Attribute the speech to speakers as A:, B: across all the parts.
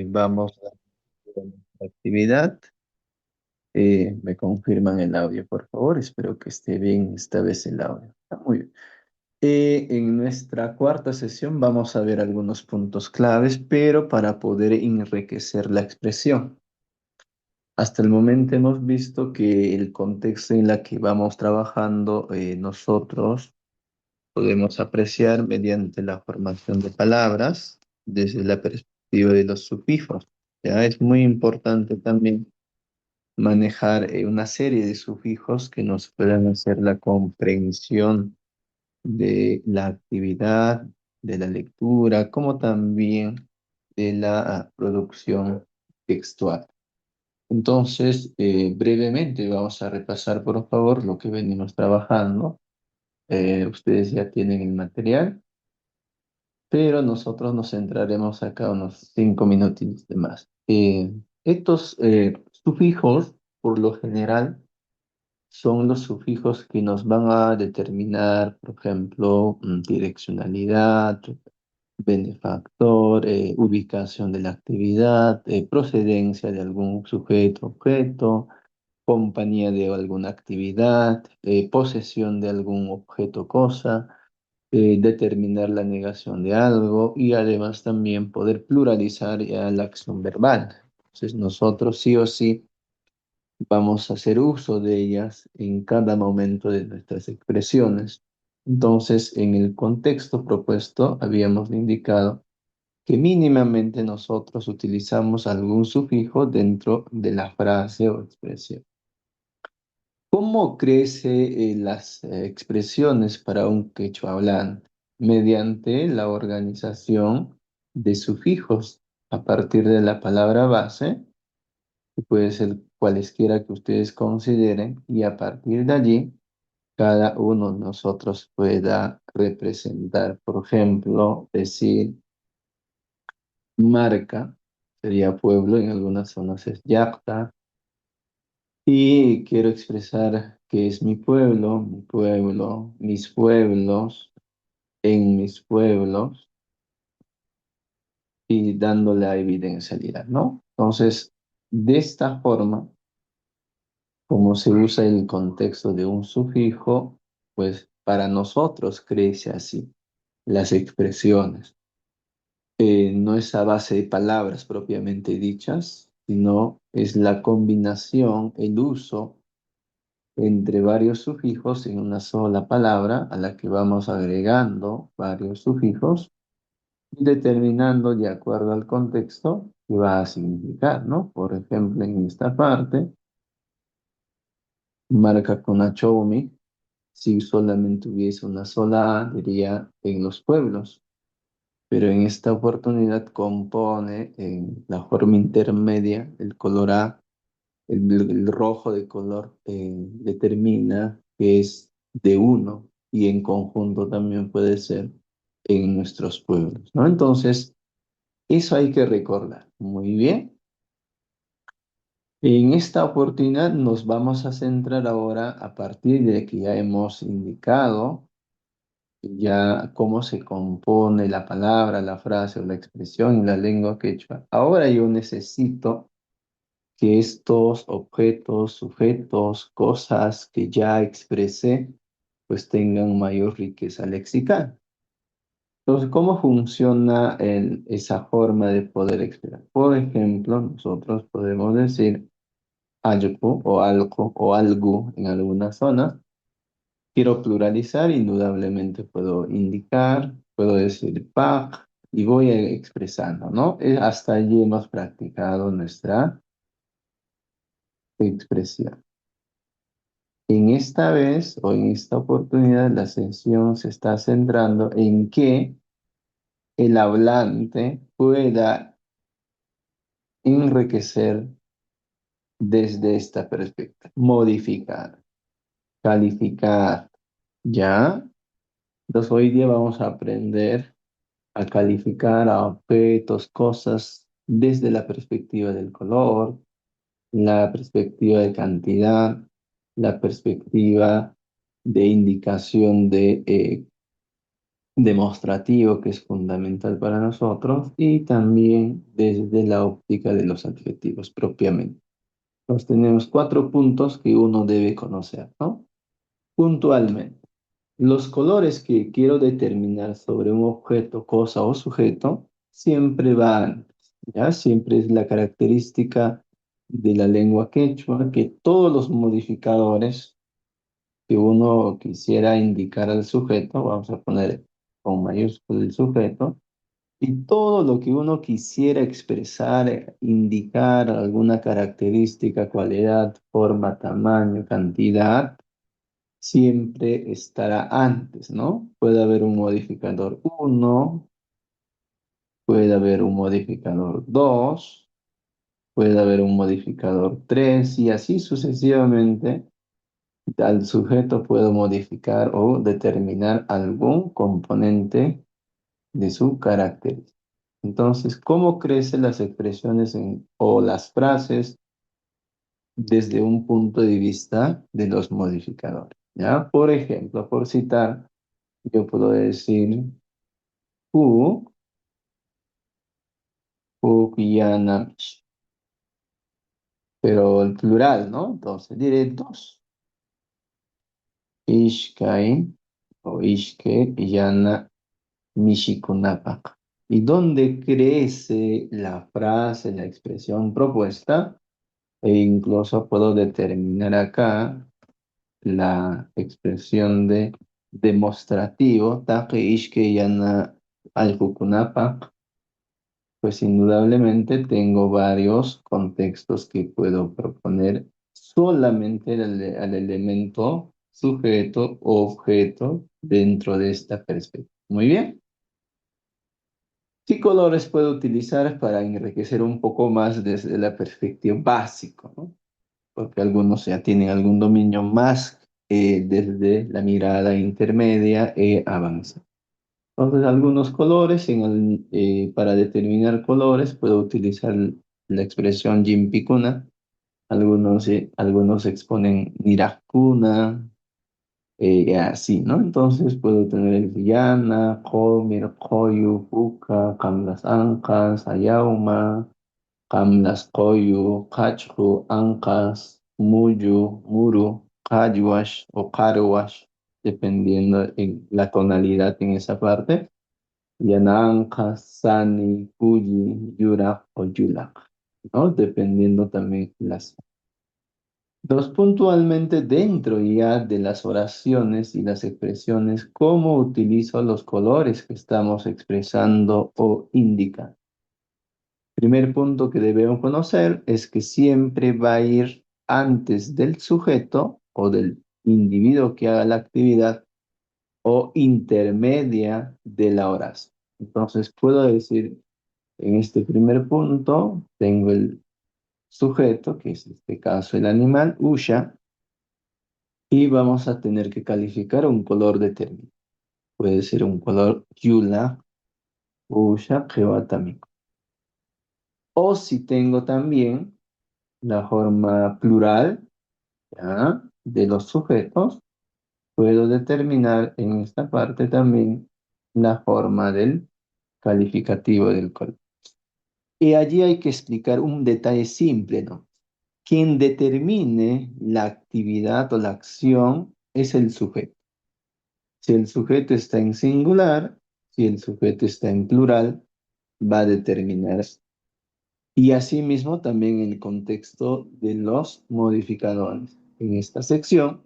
A: vamos a hacer nuestra actividad. Me confirman el audio, por favor. Espero que esté bien esta vez el audio. Está muy bien. En nuestra cuarta sesión vamos a ver algunos puntos claves, pero para poder enriquecer la expresión. Hasta el momento hemos visto que el contexto en el que vamos trabajando nosotros podemos apreciar mediante la formación de palabras desde la perspectiva de los sufijos. Ya es muy importante también manejar una serie de sufijos que nos puedan hacer la comprensión de la actividad, de la lectura, como también de la producción textual. Entonces, brevemente vamos a repasar, por favor, lo que venimos trabajando. Ustedes ya tienen el material, pero nosotros nos centraremos acá unos 5 minutitos de más. Estos sufijos, por lo general, son los sufijos que nos van a determinar, por ejemplo, direccionalidad, benefactor, ubicación de la actividad, procedencia de algún sujeto, objeto, compañía de alguna actividad, posesión de algún objeto, cosa, determinar la negación de algo y además también poder pluralizar ya la acción verbal. Entonces nosotros sí o sí vamos a hacer uso de ellas en cada momento de nuestras expresiones. Entonces, en el contexto propuesto, habíamos indicado que mínimamente nosotros utilizamos algún sufijo dentro de la frase o expresión. ¿Cómo crece las expresiones para un quechua hablante? Mediante la organización de sufijos a partir de la palabra base, que puede ser cualesquiera que ustedes consideren, y a partir de allí, cada uno de nosotros pueda representar, por ejemplo, decir marca, sería pueblo, en algunas zonas es llacta, y quiero expresar que es mi pueblo, mis pueblos, en mis pueblos, y dando la evidencialidad, ¿no? Entonces, de esta forma, como se usa el contexto de un sufijo, pues para nosotros crece así las expresiones. No es a base de palabras propiamente dichas, sino es la combinación, el uso entre varios sufijos en una sola palabra a la que vamos agregando varios sufijos y determinando de acuerdo al contexto qué va a significar, ¿no? Por ejemplo, en esta parte, marca con achomi. Si solamente hubiese una sola A, diría en los pueblos, pero en esta oportunidad compone en la forma intermedia el color A, el rojo de color determina que es de uno y en conjunto también puede ser en nuestros pueblos, ¿no? Entonces, eso hay que recordar. Muy bien. En esta oportunidad nos vamos a centrar ahora a partir de que ya hemos indicado ya cómo se compone la palabra, la frase o la expresión en la lengua quechua. Ahora yo necesito que estos objetos, sujetos, cosas que ya expresé, pues tengan mayor riqueza lexical. Entonces, ¿cómo funciona esa forma de poder expresar? Por ejemplo, nosotros podemos decir algo o algo o algo en algunas zonas. Quiero pluralizar, indudablemente puedo indicar, puedo decir pag y voy expresando, ¿no? Hasta allí hemos practicado nuestra expresión. En esta vez o en esta oportunidad la sesión se está centrando en que el hablante pueda enriquecer desde esta perspectiva, modificar, calificar, ¿ya? Entonces hoy día vamos a aprender a calificar a objetos, cosas desde la perspectiva del color, la perspectiva de cantidad, la perspectiva de indicación de demostrativo que es fundamental para nosotros y también desde la óptica de los adjetivos propiamente. Entonces tenemos 4 puntos que uno debe conocer, ¿no? Puntualmente. Los colores que quiero determinar sobre un objeto, cosa o sujeto siempre van, ¿ya? Siempre es la característica de la lengua quechua que todos los modificadores que uno quisiera indicar al sujeto, vamos a poner con mayúscula el sujeto, y todo lo que uno quisiera expresar, indicar alguna característica, cualidad, forma, tamaño, cantidad, siempre estará antes, ¿no? Puede haber un modificador uno, puede haber un modificador 2, puede haber un modificador 3 y así sucesivamente. Al sujeto puedo modificar o determinar algún componente de su carácter. Entonces, ¿cómo crecen las expresiones o las frases desde un punto de vista de los modificadores? ¿Ya? Por ejemplo, por citar, yo puedo decir hu, yanamish, pero el plural, ¿no? Entonces diré dos. Ishkai o ishke yana Mishikunapak. ¿Y dónde crece la frase, la expresión propuesta? E incluso puedo determinar acá la expresión de demostrativo, take ishke yana alkukunapak. Pues indudablemente tengo varios contextos que puedo proponer solamente al elemento sujeto o objeto dentro de esta perspectiva. Muy bien. ¿Qué colores puedo utilizar para enriquecer un poco más desde la perspectiva básica, ¿no? Porque algunos ya tienen algún dominio más desde la mirada intermedia e avanza. Entonces, algunos colores, para determinar colores, puedo utilizar la expresión Jimpikuna. Algunos exponen Nirakuna, así, ¿no? Entonces puedo tener el Villana, Komir, Koyu, Puka, Kamlas Ancas, Ayauma, Kamlas Koyu, Kachru, Ancas, Muyu, Muru, Kaywash o Karuash, dependiendo en la tonalidad en esa parte. Yana Ancas, Sani, Puyi, Yura o Yulak, ¿no? Dependiendo también las dos, puntualmente dentro ya de las oraciones y las expresiones, cómo utilizo los colores que estamos expresando o indicando. Primer punto que debemos conocer es que siempre va a ir antes del sujeto o del individuo que haga la actividad o intermedia de la oración. Entonces puedo decir, en este primer punto, tengo el sujeto, que es en este caso el animal, Usha, y vamos a tener que calificar un color determinado. Puede ser un color yula, usha, también. O si tengo también la forma plural, ¿ya?, de los sujetos, puedo determinar en esta parte también la forma del calificativo del color. Y allí hay que explicar un detalle simple, ¿no? Quien determine la actividad o la acción es el sujeto. Si el sujeto está en singular, si el sujeto está en plural, va a determinar. Y asimismo también el contexto de los modificadores. En esta sección,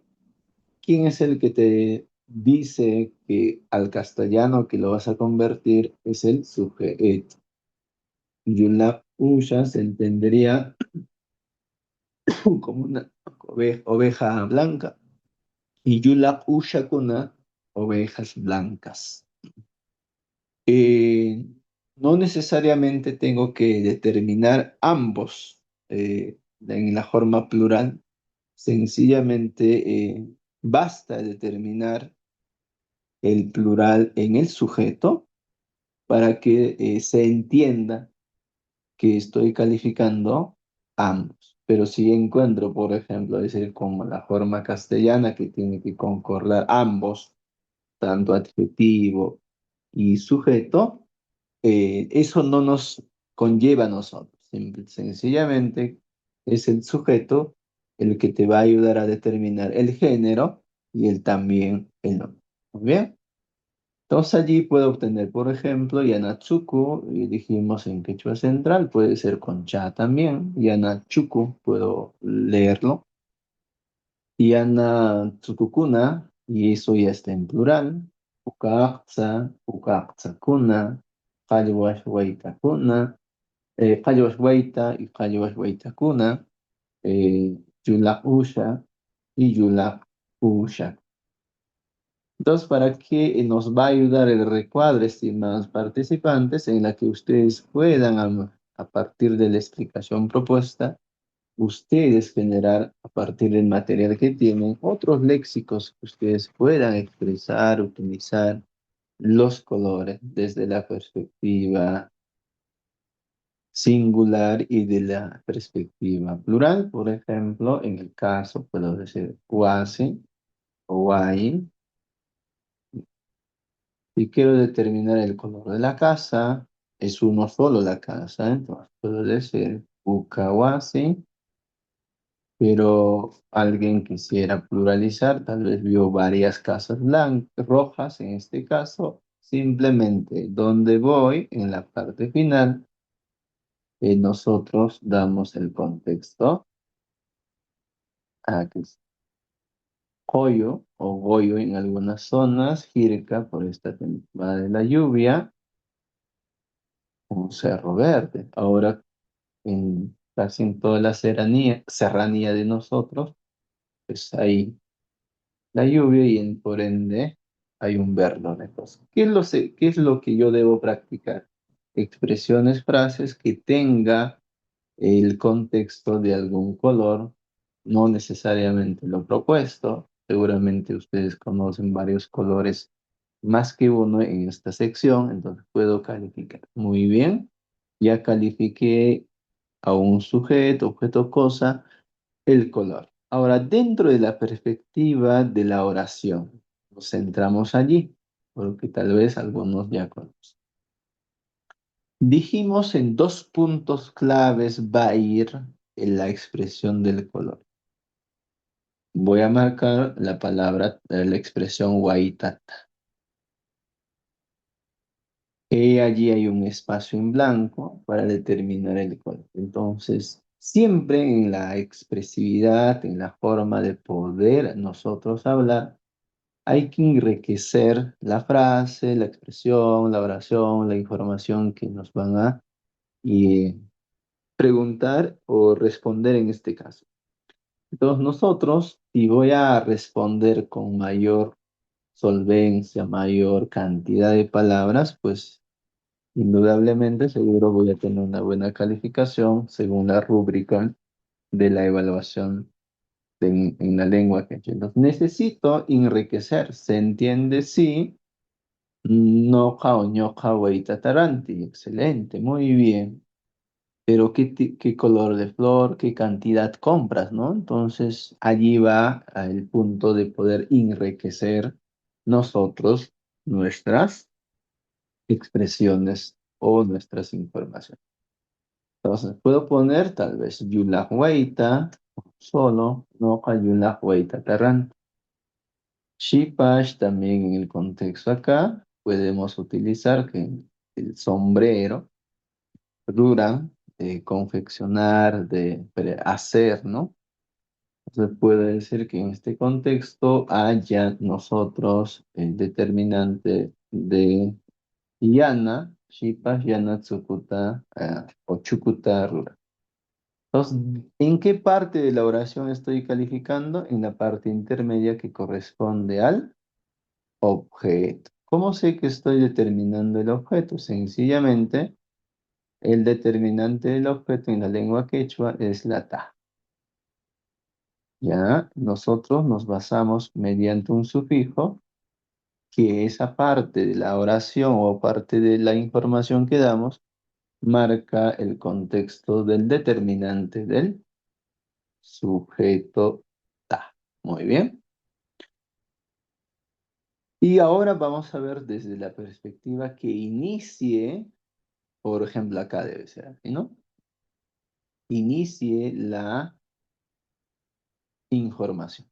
A: ¿quién es el que te dice que al castellano que lo vas a convertir es el sujeto? Yulap Usha se entendería como una oveja blanca y Yulap Usha kuna, ovejas blancas. Eh, no necesariamente tengo que determinar ambos en la forma plural, sencillamente basta determinar el plural en el sujeto para que se entienda que estoy calificando ambos. Pero si encuentro, por ejemplo, decir como la forma castellana que tiene que concordar ambos, tanto adjetivo y sujeto, eso no nos conlleva a nosotros. Sencillamente es el sujeto el que te va a ayudar a determinar el género y el también el nombre. Muy bien. Entonces allí puedo obtener, por ejemplo, Yanatsuku, y dijimos en quechua central, puede ser con cha también. Yanachuku, puedo leerlo. Yanatsukukuna, y eso ya está en plural. Ukaqtsa, ukaqtsakuna, qallwashwaytakuna, qallwashwayta y qallwashwaytakuna, yulaq usha y yulaq usha. Entonces, ¿para qué nos va a ayudar el recuadro, estimados participantes, en la que ustedes puedan, a partir de la explicación propuesta, ustedes generar, a partir del material que tienen, otros léxicos que ustedes puedan expresar, utilizar los colores desde la perspectiva singular y de la perspectiva plural? Por ejemplo, en el caso, puedo decir wasi o wai. Si quiero determinar el color de la casa, es uno solo la casa, entonces puedo decir Ukawasi, pero alguien quisiera pluralizar, tal vez vio varias casas blancas, rojas en este caso, simplemente donde voy, en la parte final, nosotros damos el contexto a que es Goyo o Goyo en algunas zonas, Jirka por esta temporada de la lluvia, un cerro verde. Ahora casi en toda la serranía de nosotros, pues hay la lluvia y por ende hay un verdor. Entonces, ¿qué es lo que yo debo practicar? Expresiones, frases que tenga el contexto de algún color, no necesariamente lo propuesto. Seguramente ustedes conocen varios colores más que uno en esta sección, entonces puedo calificar. Muy bien, ya califiqué a un sujeto, objeto, cosa, el color. Ahora, dentro de la perspectiva de la oración, nos centramos allí, porque tal vez algunos ya conocen. Dijimos en dos puntos claves va a ir en la expresión del color. Voy a marcar la palabra, la expresión waitata. Y allí hay un espacio en blanco para determinar el color. Entonces, siempre en la expresividad, en la forma de poder nosotros hablar, hay que enriquecer la frase, la expresión, la oración, la información que nos van a eh, preguntar o responder en este caso. Entonces, nosotros, si voy a responder con mayor solvencia, mayor cantidad de palabras, pues indudablemente, seguro voy a tener una buena calificación según la rúbrica de la evaluación en la lengua quechua. Entonces, necesito enriquecer. ¿Se entiende? Sí. Noja o ñoja taranti. Excelente, muy bien. Pero ¿qué color de flor, qué cantidad compras, ¿no? Entonces, allí va el punto de poder enriquecer nosotros nuestras expresiones o nuestras informaciones. Entonces, puedo poner tal vez Yulahuaita, solo, no Yulahuaita Tarran. Shipash también en el contexto acá, podemos utilizar que el sombrero, Ruran, de confeccionar, de hacer, ¿no? Entonces, puede decir que en este contexto haya nosotros el determinante de Yana, Shipash, Yana, Tsukuta, o Chukuta, Ruran. Entonces, ¿en qué parte de la oración estoy calificando? En la parte intermedia que corresponde al objeto. ¿Cómo sé que estoy determinando el objeto? Sencillamente, el determinante del objeto en la lengua quechua es la ta. Ya, nosotros nos basamos mediante un sufijo que esa parte de la oración o parte de la información que damos marca el contexto del determinante del sujeto ta. Muy bien. Y ahora vamos a ver desde la perspectiva que inicie, por ejemplo, acá debe ser así, ¿no? Inicie la información.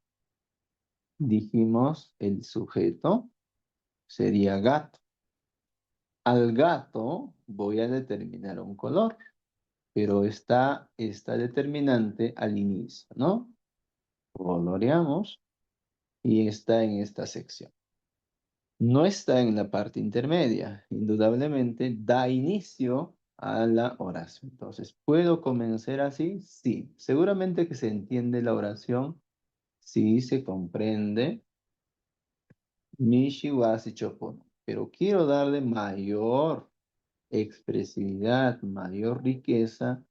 A: Dijimos el sujeto sería gato. Al gato voy a determinar un color, pero está determinante al inicio, ¿no? Coloreamos y está en esta sección. No está en la parte intermedia. Indudablemente da inicio a la oración. Entonces, ¿puedo comenzar así? Sí. Seguramente que se entiende la oración. Sí, se comprende. Mishi wasi chopono. Pero quiero darle mayor expresividad, mayor riqueza.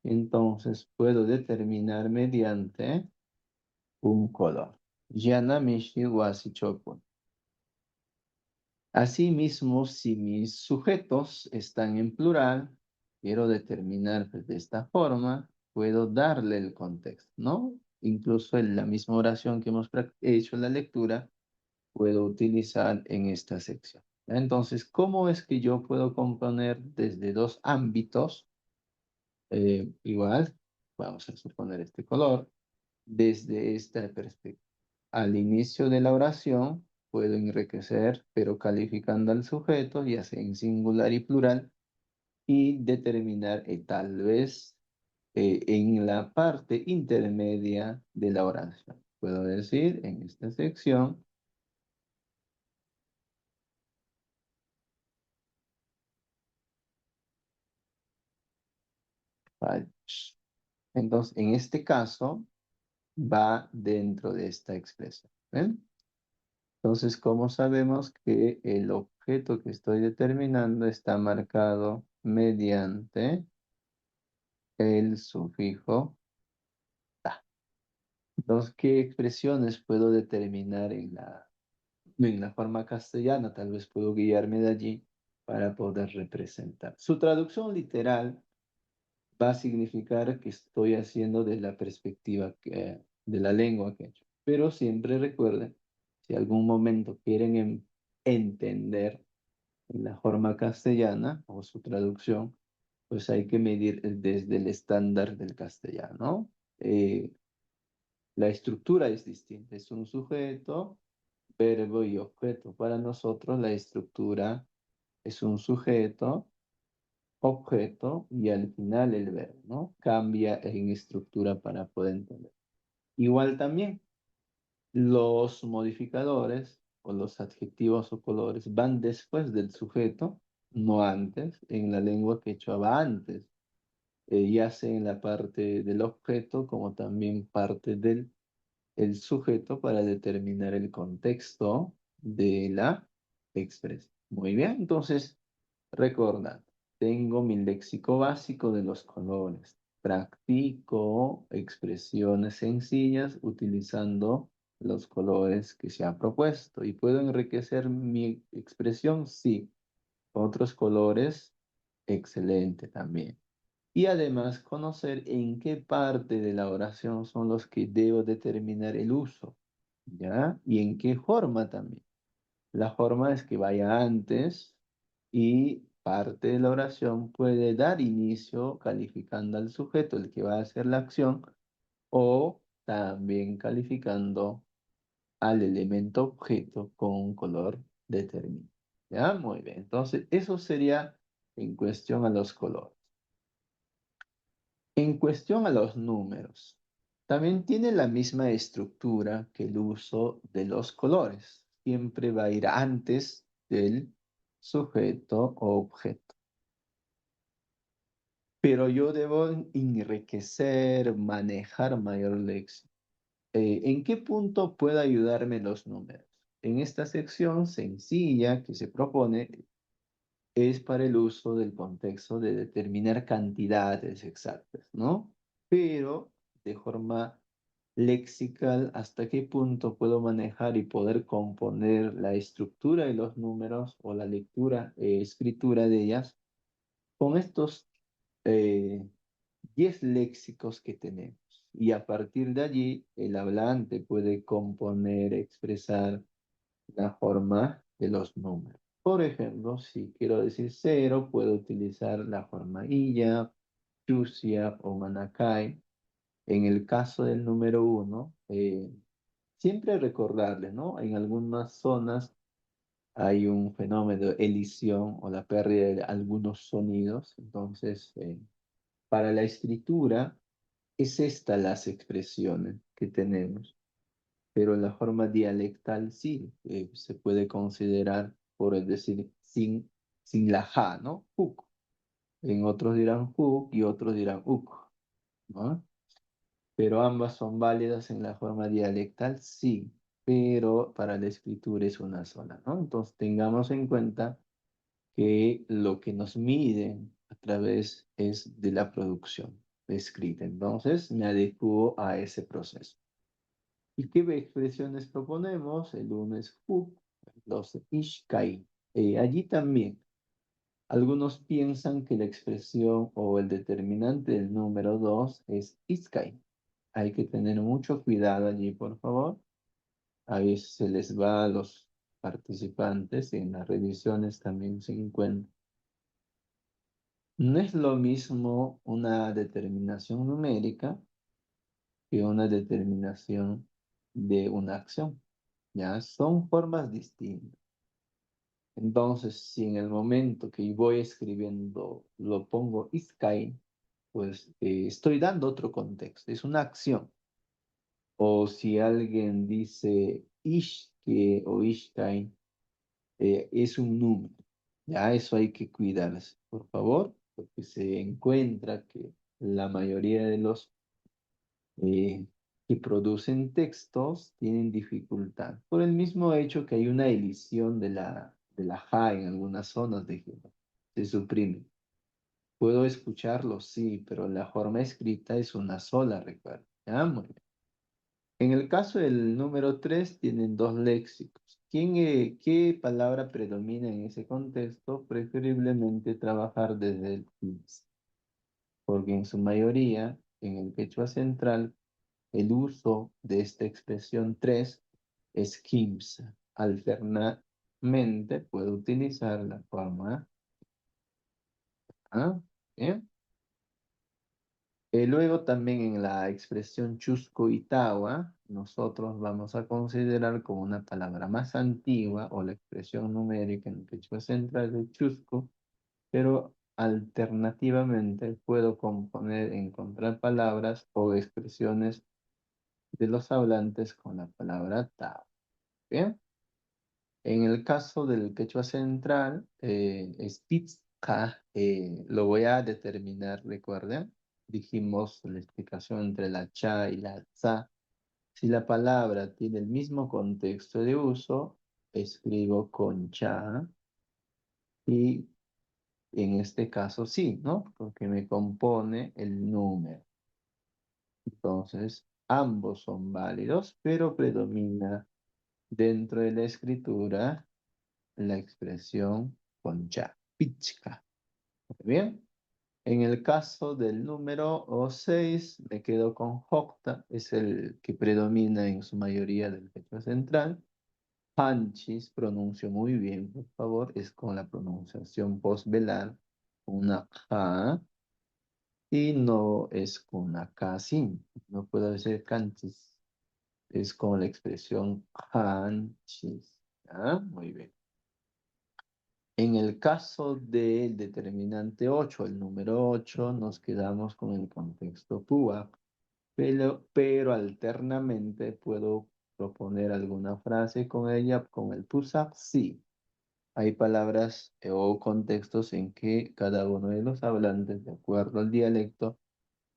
A: Entonces, puedo determinar mediante un color. Yana mishi wasi chopono. Asimismo, si mis sujetos están en plural, quiero determinar pues, de esta forma, puedo darle el contexto, ¿no? Incluso en la misma oración que hemos hecho en la lectura, puedo utilizar en esta sección. ¿Ya? Entonces, ¿cómo es que yo puedo componer desde dos ámbitos? Igual, vamos a suponer este color, desde esta perspectiva. Al inicio de la oración puedo enriquecer, pero calificando al sujeto, ya sea en singular y plural, y determinar tal vez en la parte intermedia de la oración. Puedo decir en esta sección, fallos. Entonces, en este caso, va dentro de esta expresión. ¿Ven? Entonces, ¿cómo sabemos que el objeto que estoy determinando está marcado mediante el sufijo ta? Entonces, ¿qué expresiones puedo determinar en la forma castellana? Tal vez puedo guiarme de allí para poder representar. Su traducción literal va a significar que estoy haciendo de la perspectiva de la lengua quechua. Pero siempre recuerden, si algún momento quieren entender en la forma castellana o su traducción, pues hay que medir desde el estándar del castellano. La estructura es distinta, es un sujeto, verbo y objeto. Para nosotros la estructura es un sujeto, objeto y al final el verbo, ¿no? Cambia en estructura para poder entender. Igual también los modificadores o los adjetivos o colores van después del sujeto, no antes. En la lengua quechua va antes, ya sea en la parte del objeto como también parte del el sujeto para determinar el contexto de la expresión. Muy bien, entonces, recordad, tengo mi léxico básico de los colores. Practico expresiones sencillas utilizando los colores que se ha propuesto. ¿Y puedo enriquecer mi expresión? Sí. Otros colores, excelente también. Y además conocer en qué parte de la oración son los que debo determinar el uso, ¿ya? Y en qué forma también. La forma es que vaya antes y parte de la oración puede dar inicio calificando al sujeto, el que va a hacer la acción, o también calificando al elemento objeto con un color determinado. ¿Ya? Muy bien. Entonces, eso sería en cuestión a los colores. En cuestión a los números, también tiene la misma estructura que el uso de los colores. Siempre va a ir antes del sujeto o objeto. Pero yo debo enriquecer, manejar mayor léxico. ¿En qué punto puede ayudarme los números? En esta sección sencilla que se propone es para el uso del contexto de determinar cantidades exactas, ¿no? Pero de forma lexical, ¿hasta qué punto puedo manejar y poder componer la estructura de los números o la lectura, escritura de ellas con estos eh, 10 léxicos que tenemos? Y a partir de allí, el hablante puede componer, expresar la forma de los números. Por ejemplo, si quiero decir cero, puedo utilizar la forma Illa, Chusia o Manacay. En el caso del número uno, siempre recordarles, ¿no? En algunas zonas hay un fenómeno de elisión o la pérdida de algunos sonidos. Entonces, para la escritura, es esta las expresiones que tenemos, pero en la forma dialectal sí, se puede considerar, por decir, sin la ja, ¿no? Uk. En otros dirán uk y otros dirán uk, ¿no? Pero ambas son válidas en la forma dialectal, sí, pero para la escritura es una sola, ¿no? Entonces tengamos en cuenta que lo que nos mide a través es de la producción escrita. Entonces me adecuo a ese proceso. ¿Y qué expresiones proponemos? El uno es huk, el dos es ishkai. Allí también, algunos piensan que la expresión o el determinante del número 2 es iskai. Hay que tener mucho cuidado allí, por favor. A veces se les va a los participantes y en las revisiones también se encuentra. No es lo mismo una determinación numérica que una determinación de una acción. Ya son formas distintas. Entonces, si en el momento que voy escribiendo lo pongo iskai, pues estoy dando otro contexto, es una acción. O si alguien dice ishke o ishkai, es un número. Ya eso hay que cuidarse, por favor, porque se encuentra que la mayoría de los eh, que producen textos tienen dificultad por el mismo hecho que hay una elisión de la ja en algunas zonas de Cuba. Se suprime. Puedo escucharlo, sí, pero la forma escrita es una sola, recuerda. ¿Ya? Muy bien. En el caso del número 3 tienen dos léxicos. ¿Qué palabra predomina en ese contexto? Preferiblemente trabajar desde el 15, porque en su mayoría, en el quechua central, el uso de esta expresión 3 es 15. Alternamente puedo utilizar la forma ¿ah? ¿Bien? Luego también en la expresión chusco y tawa, nosotros vamos a considerar como una palabra más antigua o la expresión numérica en el quechua central de chusco, pero alternativamente puedo componer, encontrar palabras o expresiones de los hablantes con la palabra tawa. ¿Bien? En el caso del quechua central, es pizca, lo voy a determinar, recuerden. Dijimos la explicación entre la cha y la tza. Si la palabra tiene el mismo contexto de uso, escribo con cha y en este caso sí, ¿no? Porque me compone el número. Entonces, ambos son válidos, pero predomina dentro de la escritura la expresión con cha, pichka. Muy bien. En el caso del número o 6, me quedo con jokta, es el que predomina en su mayoría del quechua central. Panchis, pronuncio muy bien, por favor, es con la pronunciación postvelar, una ja, y no es con una k sin. No puedo decir canchis, es con la expresión hanchis. ¿Ah? Muy bien. En el caso del determinante 8, el número 8, nos quedamos con el contexto PUA, pero alternamente puedo proponer alguna frase con ella, con el PUSAP, sí. Hay palabras o contextos en que cada uno de los hablantes, de acuerdo al dialecto,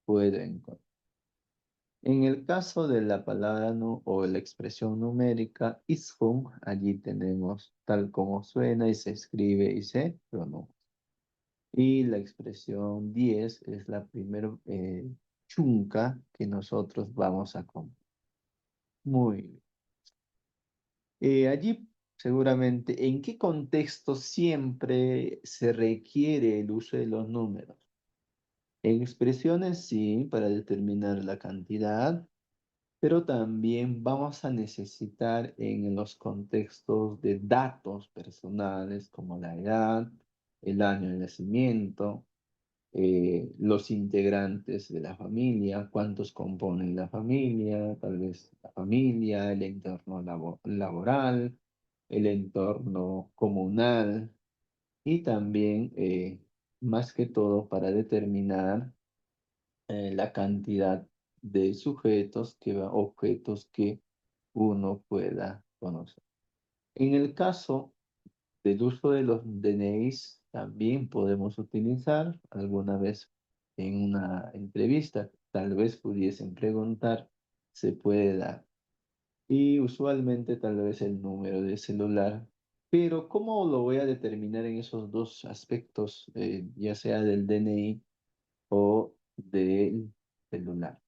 A: puede encontrar. En el caso de la palabra o la expresión numérica, ishun, allí tenemos tal como suena y se escribe y se pronuncia. Y la expresión 10 es la primera chunca que nosotros vamos a comprar. Muy bien. Allí seguramente, ¿en qué contexto siempre se requiere el uso de los números? En expresiones, sí, para determinar la cantidad. pero también vamos a necesitar en los contextos de datos personales como la edad, el año de nacimiento, los integrantes de la familia, cuántos componen la familia, tal vez la familia, el entorno laboral, el entorno comunal y también, más que todo, para determinar la cantidad de objetos que uno pueda conocer. En el caso del uso de los DNIs, también podemos utilizar alguna vez en una entrevista, tal vez pudiesen preguntar, se puede dar. Y usualmente tal vez el número de celular. Pero ¿cómo lo voy a determinar en esos dos aspectos, ya sea del DNI o del celular?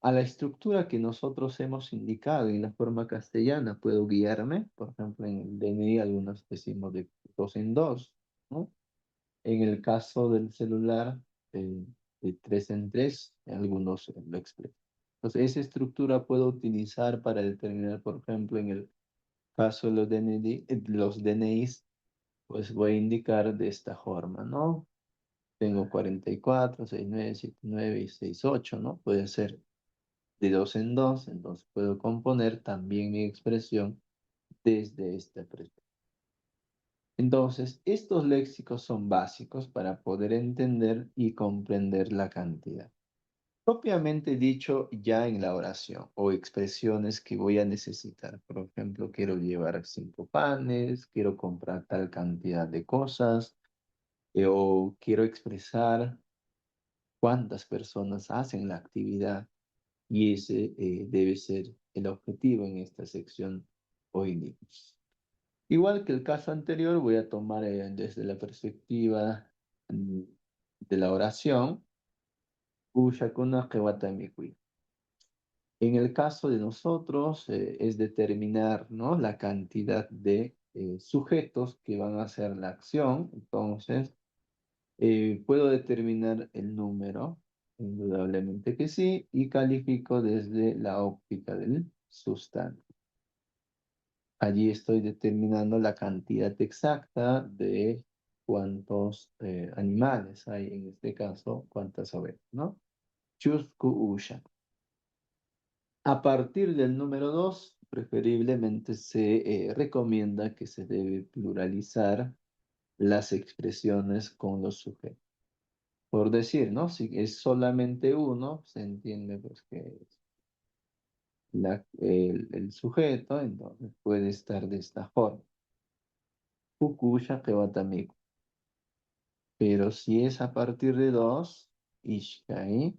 A: A la estructura que nosotros hemos indicado en la forma castellana, puedo guiarme. Por ejemplo, en el DNI algunos decimos de dos en dos, ¿no? En el caso del celular, de tres en tres, algunos lo expresan. Entonces, esa estructura puedo utilizar para determinar, por ejemplo, en el caso de los DNIs, pues voy a indicar de esta forma, ¿no? Tengo 44, 69, 79 y 68, ¿no? Puede ser de dos en dos, entonces puedo componer también mi expresión desde esta perspectiva. Entonces, estos léxicos son básicos para poder entender y comprender la cantidad. Propiamente dicho, ya en la oración o expresiones que voy a necesitar. Por ejemplo, quiero llevar 5 panes, quiero comprar tal cantidad de cosas, o quiero expresar cuántas personas hacen la actividad. Y ese debe ser el objetivo en esta sección hoy día. Igual que el caso anterior, voy a tomar desde la perspectiva mm, de la oración, Ushakuna Kewatamikwi. En el caso de nosotros, es determinar, ¿no?, la cantidad de sujetos que van a hacer la acción. Entonces, puedo determinar el número, indudablemente que sí, y califico desde la óptica del sustantivo. Allí estoy determinando la cantidad exacta de cuántos animales hay, en este caso, cuántas ovejas, ¿no? Chusku Usha. A partir del número 2, preferiblemente se recomienda que se debe pluralizar las expresiones con los sujetos. Por decir, ¿no? Si es solamente uno, se entiende pues que es el sujeto, entonces puede estar de esta forma. Fukusha Kevatamiku. Pero si es a partir de dos, Ishkai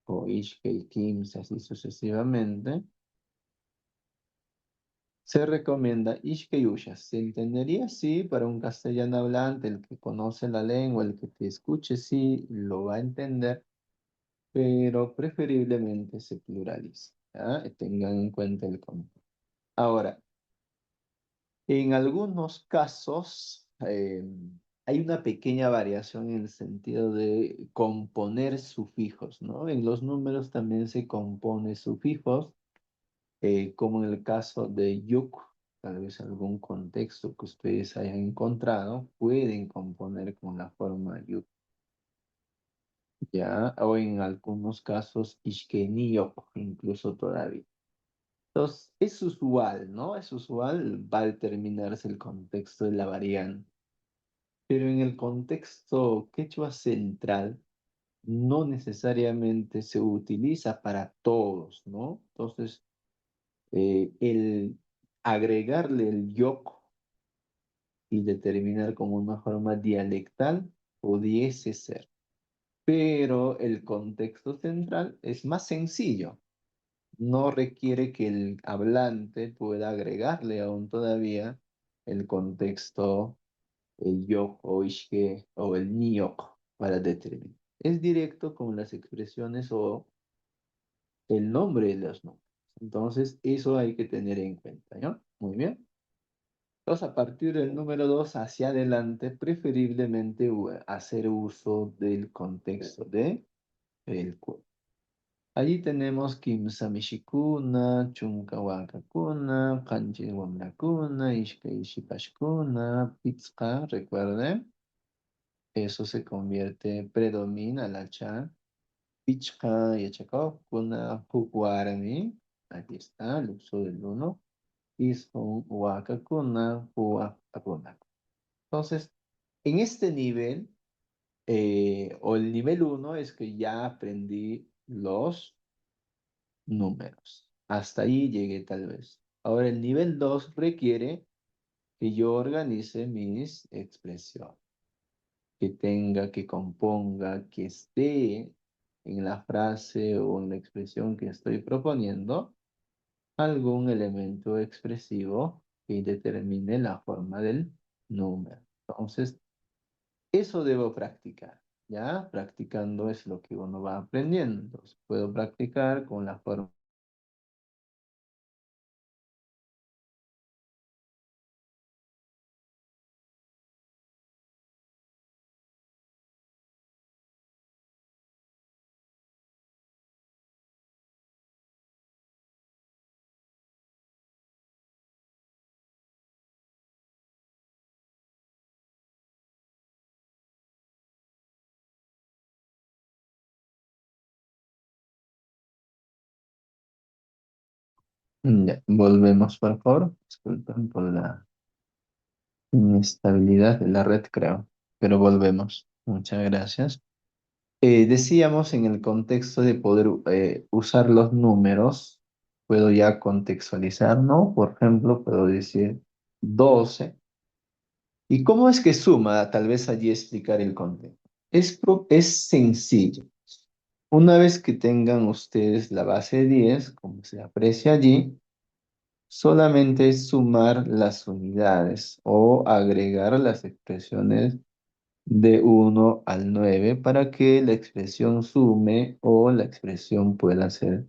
A: o Ishkai Kims, así sucesivamente, se recomienda Ishkai Usha. ¿Se entendería? Sí, para un castellano hablante, el que conoce la lengua, el que te escuche, sí, lo va a entender, pero preferiblemente se pluraliza. ¿Ya? Tengan en cuenta el contexto. Ahora, en algunos casos hay una pequeña variación en el sentido de componer sufijos, ¿no? En los números también se compone sufijos, como en el caso de yuk, tal vez algún contexto que ustedes hayan encontrado, pueden componer con la forma yuk, ¿ya? O en algunos casos ishkeniyok, incluso todavía. Entonces, es usual, ¿no? Es usual, va a determinarse el contexto de la variante. Pero en el contexto quechua central, no necesariamente se utiliza para todos, ¿no? Entonces, el agregarle el yok y determinar como una forma dialectal pudiese ser. Pero el contexto central es más sencillo. No requiere que el hablante pueda agregarle aún todavía el contexto, el yok o ishke o el niok para determinar. Es directo con las expresiones o el nombre de los nombres. Entonces, eso hay que tener en cuenta, ¿no? Muy bien. Entonces, a partir del número 2 hacia adelante, preferiblemente hacer uso del contexto de el cuerpo. Allí tenemos Kimsa Mishikuna, Chunka Wakakuna, Kanji Wamrakuna, Ishkay Shipashkuna, Pizka, recuerden, eso se convierte, predomina la cha, Pichka Yachakokuna, Hukwarami, aquí está el uso del uno, Isun Wakakuna, Huakakuna. Entonces, en este nivel, o el nivel uno es que ya aprendí los números. Hasta ahí llegué tal vez. Ahora el nivel 2 requiere que yo organice mis expresiones, que tenga, que componga, que esté en la frase o en la expresión que estoy proponiendo algún elemento expresivo que determine la forma del número. Entonces, eso debo practicar, ¿ya? Practicando es lo que uno va aprendiendo. Entonces, puedo practicar con la forma. Ya, volvemos, por favor. Disculpen por la inestabilidad de la red, creo. Pero volvemos. Muchas gracias. Decíamos en el contexto de poder usar los números, puedo ya contextualizar, ¿no? Por ejemplo, puedo decir 12. ¿Y cómo es que suma? Tal vez allí explicar el contexto. Es sencillo. Una vez que tengan ustedes la base 10, como se aprecia allí, solamente es sumar las unidades o agregar las expresiones de 1 al 9 para que la expresión sume o la expresión pueda hacer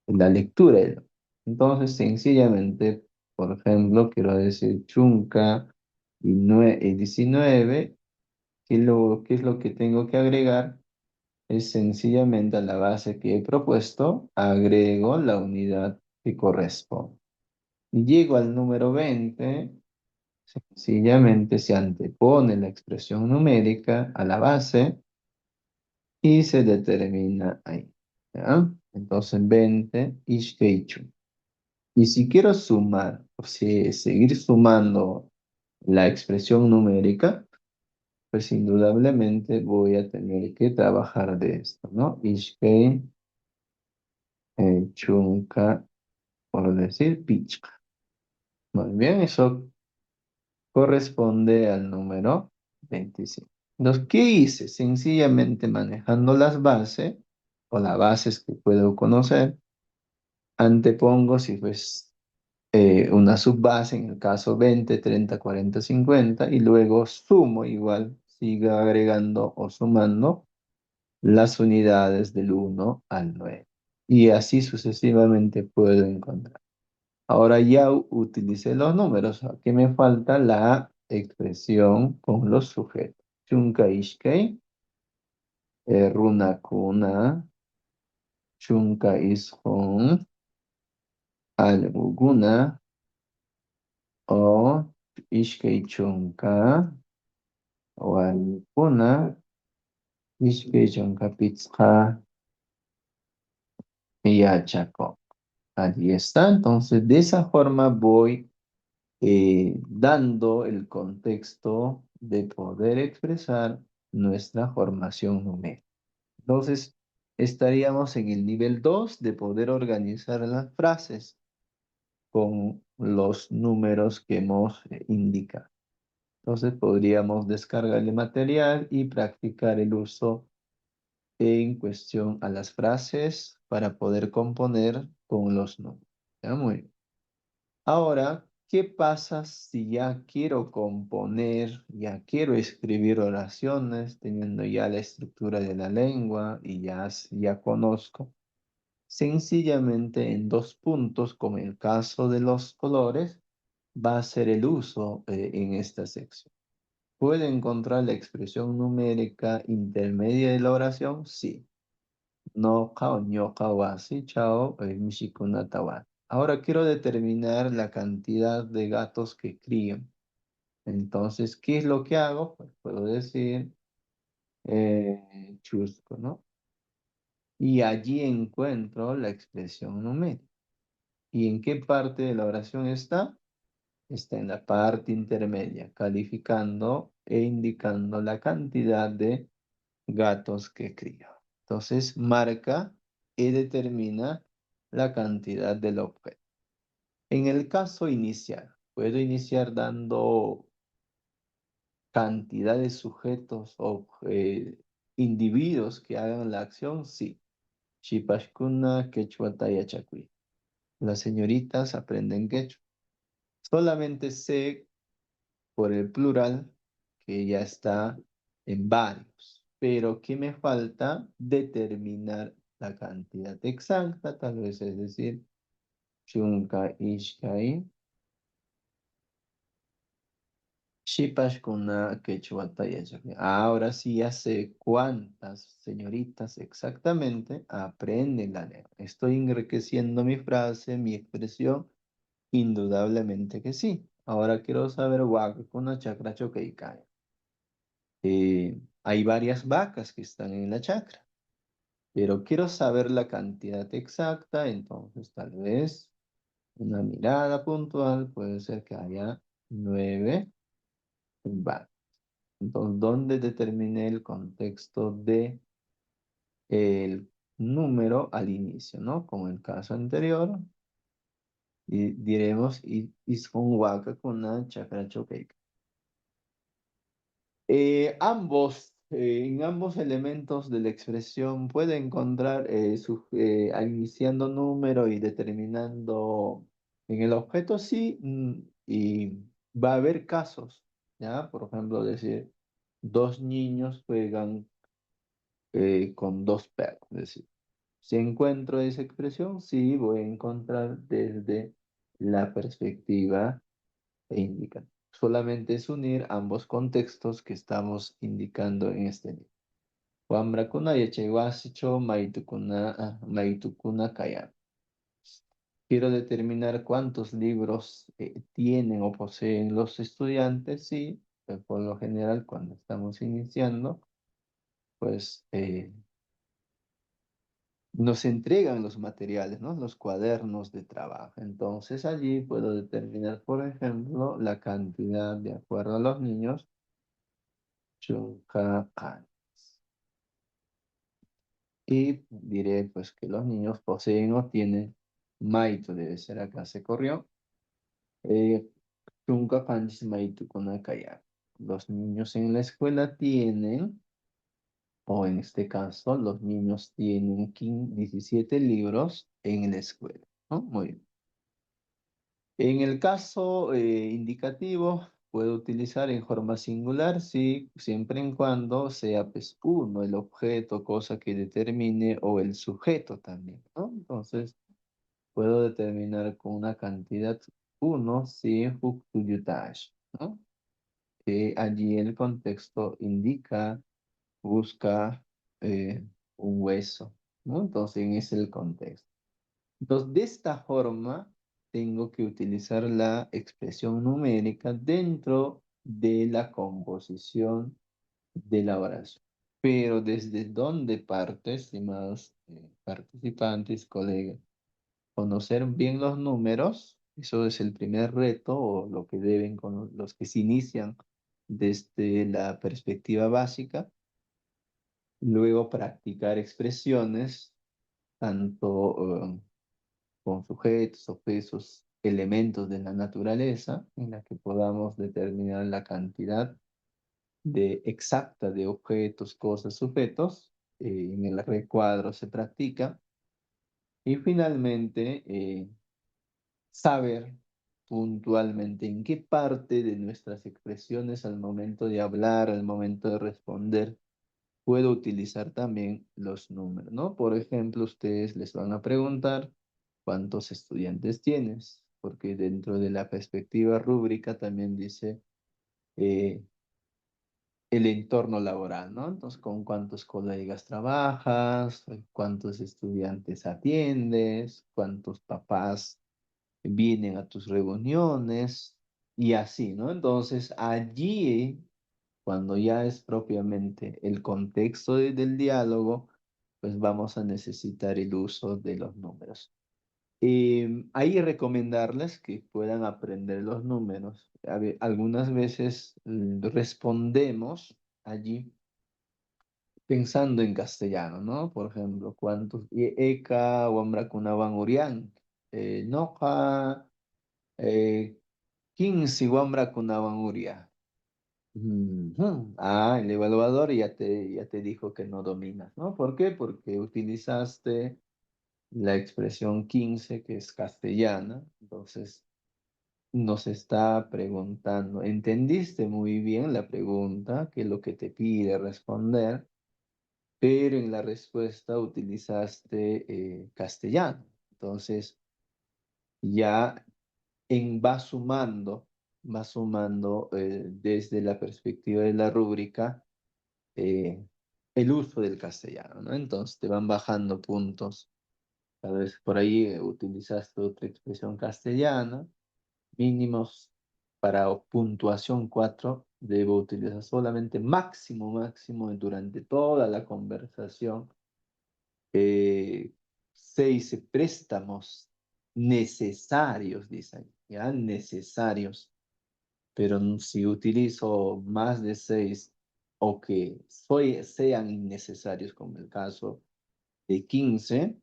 A: la lectura. Entonces, sencillamente, por ejemplo, quiero decir chunca y 19, ¿qué es lo que tengo que agregar? Es sencillamente a la base que he propuesto, agrego la unidad que corresponde. Y llego al número 20, sencillamente se antepone la expresión numérica a la base y se determina ahí. ¿Ya? Entonces 20, ishkeichu. Y si quiero sumar, o si seguir sumando la expresión numérica, pues indudablemente voy a tener que trabajar de esto, ¿no? Ishkei, chunka, por decir pichka. Muy bien, eso corresponde al número 25. Entonces, ¿qué hice? Sencillamente manejando las bases o las bases que puedo conocer, antepongo si pues una subbase, en el caso 20, 30, 40, 50, y luego sumo igual, sigo agregando o sumando las unidades del 1 al 9. Y así sucesivamente puedo encontrar. Ahora ya utilicé los números. Aquí me falta la expresión con los sujetos. Chunka ishkei, runakuna, chunka ishon, alguguna, o ishkei chunka, o alguguna, ishkei chunka pizka, yachako. Allí está. Entonces, de esa forma voy dando el contexto de poder expresar nuestra formación numérica. Entonces, estaríamos en el nivel 2 de poder organizar las frases con los números que hemos indicado. Entonces, podríamos descargar el material y practicar el uso en cuestión a las frases para poder componer con los números. ¿Ya? Muy bien. Ahora, ¿qué pasa si ya quiero componer, ya quiero escribir oraciones, teniendo ya la estructura de la lengua y ya conozco? Sencillamente en dos puntos, como en el caso de los colores, va a ser el uso en esta sección. ¿Puede encontrar la expresión numérica intermedia de la oración? Sí. no ka o ñoqa wasi chao mishikunata wa. Ahora quiero determinar la cantidad de gatos que crío. Entonces, ¿qué es lo que hago? Pues puedo decir chusco, ¿no? Y allí encuentro la expresión numérica. ¿Y en qué parte de la oración está? Está en la parte intermedia, calificando e indicando la cantidad de gatos que crío. Entonces, marca y determina la cantidad del objeto. En el caso inicial, ¿puedo iniciar dando cantidad de sujetos o individuos que hagan la acción? Sí. Shipashkuna, Quechua, Taya, Chacui. Las señoritas aprenden quechua. Solamente sé por el plural que ya está en varios, pero que me falta determinar la cantidad exacta, tal vez es decir, chunka, ishkai, shipashkuna, quechua, tayashakuni. Ahora sí ya sé cuántas señoritas exactamente aprenden la lengua. Estoy enriqueciendo mi frase, mi expresión. Indudablemente que sí. Ahora quiero saber, Wakuna chakra chokeikai. Hay varias vacas que están en la chacra, pero quiero saber la cantidad exacta, entonces tal vez una mirada puntual puede ser que haya 9 vacas. Entonces, ¿dónde determiné el contexto de el número al inicio, ¿no? Como el caso anterior, y diremos, is un waka con una chakra choqueica. En ambos elementos de la expresión puede encontrar iniciando número y determinando en el objeto, sí, y va a haber casos, ¿ya? Por ejemplo, decir, dos niños juegan con dos perros. Es decir, si encuentro esa expresión, sí, voy a encontrar desde la perspectiva indica. Solamente es unir ambos contextos que estamos indicando en este libro. Wamrakuna yachaywasicho maytukuna kaya. Quiero determinar cuántos libros tienen o poseen los estudiantes. Sí, por lo general cuando estamos iniciando, pues nos entregan los materiales, ¿no? Los cuadernos de trabajo. Entonces allí puedo determinar, por ejemplo, la cantidad de acuerdo a los niños. Chuncacan. Y diré pues que los niños poseen o tienen maito, debe ser acá se corrió. Chuncacan es maito con acá. Los niños en la escuela tienen, o en este caso, los niños tienen 17 libros en la escuela, ¿no? Muy bien. En el caso indicativo, puedo utilizar en forma singular, sí, siempre en cuando sea pues uno el objeto, cosa que determine, o el sujeto también, ¿no? Entonces, puedo determinar con una cantidad uno, sí, huktuyutash, ¿no? Que allí el contexto indica, busca un hueso, ¿no? Entonces, ese es el contexto. Entonces, de esta forma, tengo que utilizar la expresión numérica dentro de la composición de la oración. Pero ¿desde dónde parte, estimados participantes, colegas? Conocer bien los números, eso es el primer reto o lo que deben con los que se inician desde la perspectiva básica. Luego practicar expresiones, tanto con sujetos, objetos, elementos de la naturaleza, en la que podamos determinar la cantidad exacta de objetos, cosas, sujetos. En el recuadro se practica. Y finalmente, saber puntualmente en qué parte de nuestras expresiones al momento de hablar, al momento de responder, puedo utilizar también los números, ¿no? Por ejemplo, ustedes les van a preguntar cuántos estudiantes tienes, porque dentro de la perspectiva rúbrica también dice el entorno laboral, ¿no? Entonces, con cuántos colegas trabajas, cuántos estudiantes atiendes, cuántos papás vienen a tus reuniones y así, ¿no? Entonces, allí, cuando ya es propiamente el contexto del diálogo, pues vamos a necesitar el uso de los números. Ahí recomendarles que puedan aprender los números. Algunas veces respondemos allí pensando en castellano, ¿no? Por ejemplo, ¿cuántos? Eka, Wambra Kunaban Urian, Noja, 15 Wambra Kunaban Uria. Ujú. Ah, el evaluador ya te dijo que no dominas, ¿no? ¿Por qué? Porque utilizaste la expresión 15 que es castellana, entonces nos está preguntando, ¿entendiste muy bien la pregunta, que es lo que te pide responder? Pero en la respuesta utilizaste castellano. Entonces, ya va sumando desde la perspectiva de la rúbrica eh, el uso del castellano, ¿no? Entonces, te van bajando puntos. Tal vez por ahí utilizaste otra expresión castellana, mínimos para puntuación 4 debo utilizar solamente máximo durante toda la conversación 6 préstamos necesarios, dicen, ya necesarios, pero si utilizo más de 6 o que sean innecesarios, como el caso de 15,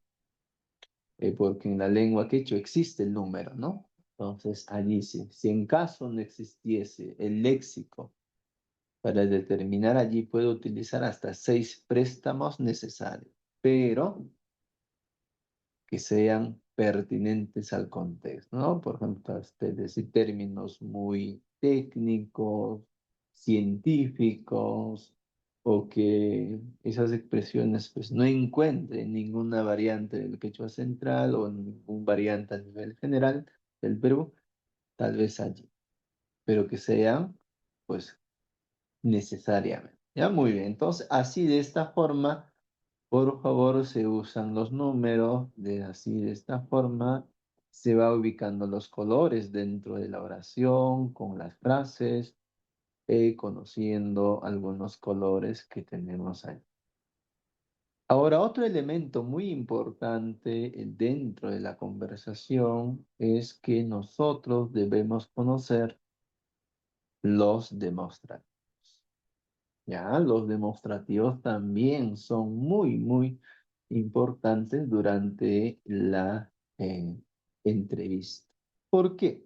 A: porque en la lengua quechua existe el número, ¿no? Entonces, allí sí, si en caso no existiese el léxico para determinar allí, puedo utilizar hasta 6 préstamos necesarios, pero que sean pertinentes al contexto, ¿no? Por ejemplo, decir términos muy técnicos, científicos, o que esas expresiones pues no encuentren ninguna variante del quechua central o ningún variante a nivel general del Perú, tal vez allí, pero que sean pues necesariamente. Ya, muy bien. Entonces, así de esta forma, por favor, se usan los números, de esta forma se va ubicando los colores dentro de la oración, con las frases, conociendo algunos colores que tenemos ahí. Ahora, otro elemento muy importante dentro de la conversación es que nosotros debemos conocer los demostrativos. Ya, los demostrativos también son muy importantes durante la eh, entrevista. ¿Por qué?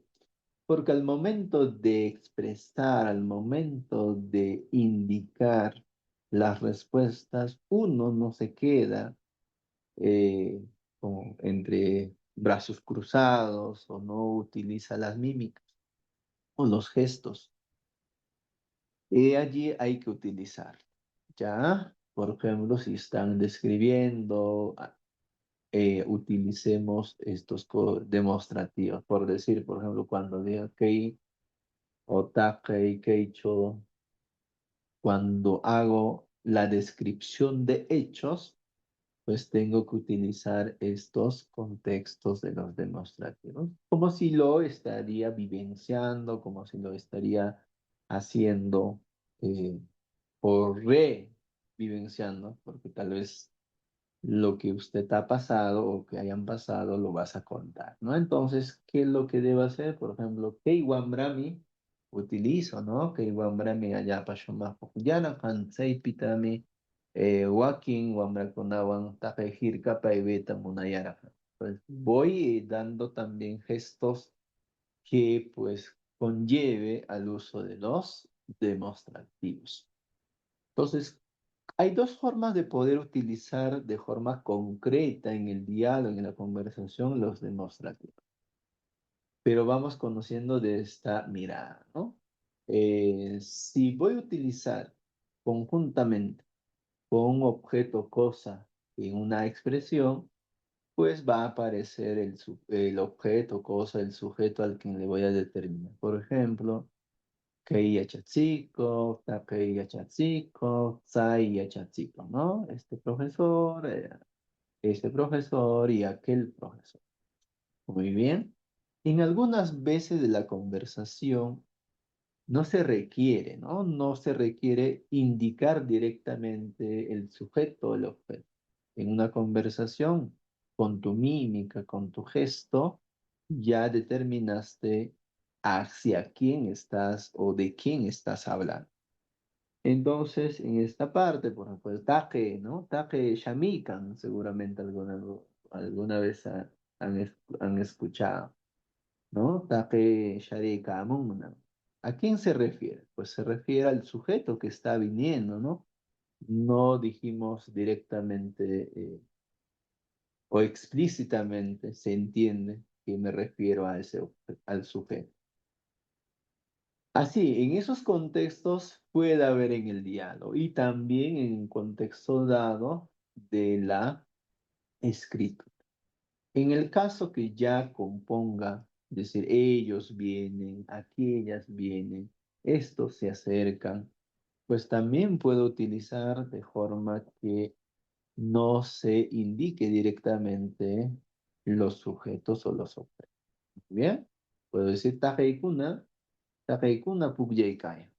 A: Porque al momento de expresar, al momento de indicar las respuestas, uno no se queda eh, como entre brazos cruzados o no utiliza las mímicas o los gestos. Y allí hay que utilizar. ¿Ya? Por ejemplo, si están describiendo, utilicemos estos demostrativos. Por decir, por ejemplo, cuando diga kei o takei, keicho, cuando hago la descripción de hechos, pues tengo que utilizar estos contextos de los demostrativos, como si lo estaría vivenciando, como si lo estaría haciendo eh, o revivenciando, porque tal vez lo que usted ha pasado o que hayan pasado lo vas a contar, ¿no? Entonces, ¿qué es lo que debo hacer? Por ejemplo, Keiwambrami utilizo, ¿no? Keiwambrami allá pashomas pokuyana, kansei pitami, wakin, wambrakunawan, takejirka, paibeta, munayara. Pues voy dando también gestos que pues conlleve al uso de los demostrativos. Entonces, hay dos formas de poder utilizar de forma concreta en el diálogo, en la conversación, los demostrativos. Pero vamos conociendo de esta mirada, ¿no? Si voy a utilizar conjuntamente con un objeto, cosa, en una expresión, pues va a aparecer el objeto, cosa, el sujeto al quien le voy a determinar. Por ejemplo, Kei Yachatziko, Takei Yachatziko, Tsai Yachatziko, ¿no? Este profesor y aquel profesor. Muy bien. En algunas veces de la conversación no se requiere, ¿no? No se requiere indicar directamente el sujeto o el objeto. En una conversación, con tu mímica, con tu gesto, ya determinaste hacia quién estás o de quién estás hablando. Entonces, en esta parte, por ejemplo, el taque, ¿no? Taque shamikan, seguramente alguna vez han escuchado. ¿No? Take sharika amuna. ¿A quién se refiere? Pues se refiere al sujeto que está viniendo, ¿no? No dijimos directamente o explícitamente, se entiende que me refiero a al sujeto. Así, en esos contextos puede haber en el diálogo y también en un contexto dado de la escritura. En el caso que ya componga, es decir, ellos vienen, aquellas vienen, estos se acercan, pues también puedo utilizar de forma que no se indique directamente los sujetos o los objetos. Bien, puedo decir tajeikuna pugyaikai.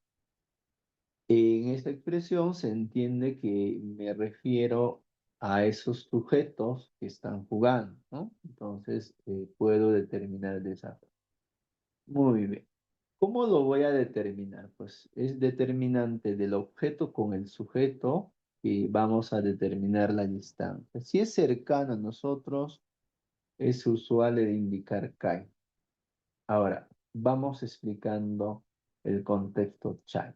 A: En esta expresión se entiende que me refiero a esos sujetos que están jugando, ¿no? Entonces, puedo determinar de esa forma. Muy bien. ¿Cómo lo voy a determinar? Pues es determinante del objeto con el sujeto y vamos a determinar la distancia. Si es cercano a nosotros, es usual el indicar kai. Ahora, vamos explicando el contexto chai.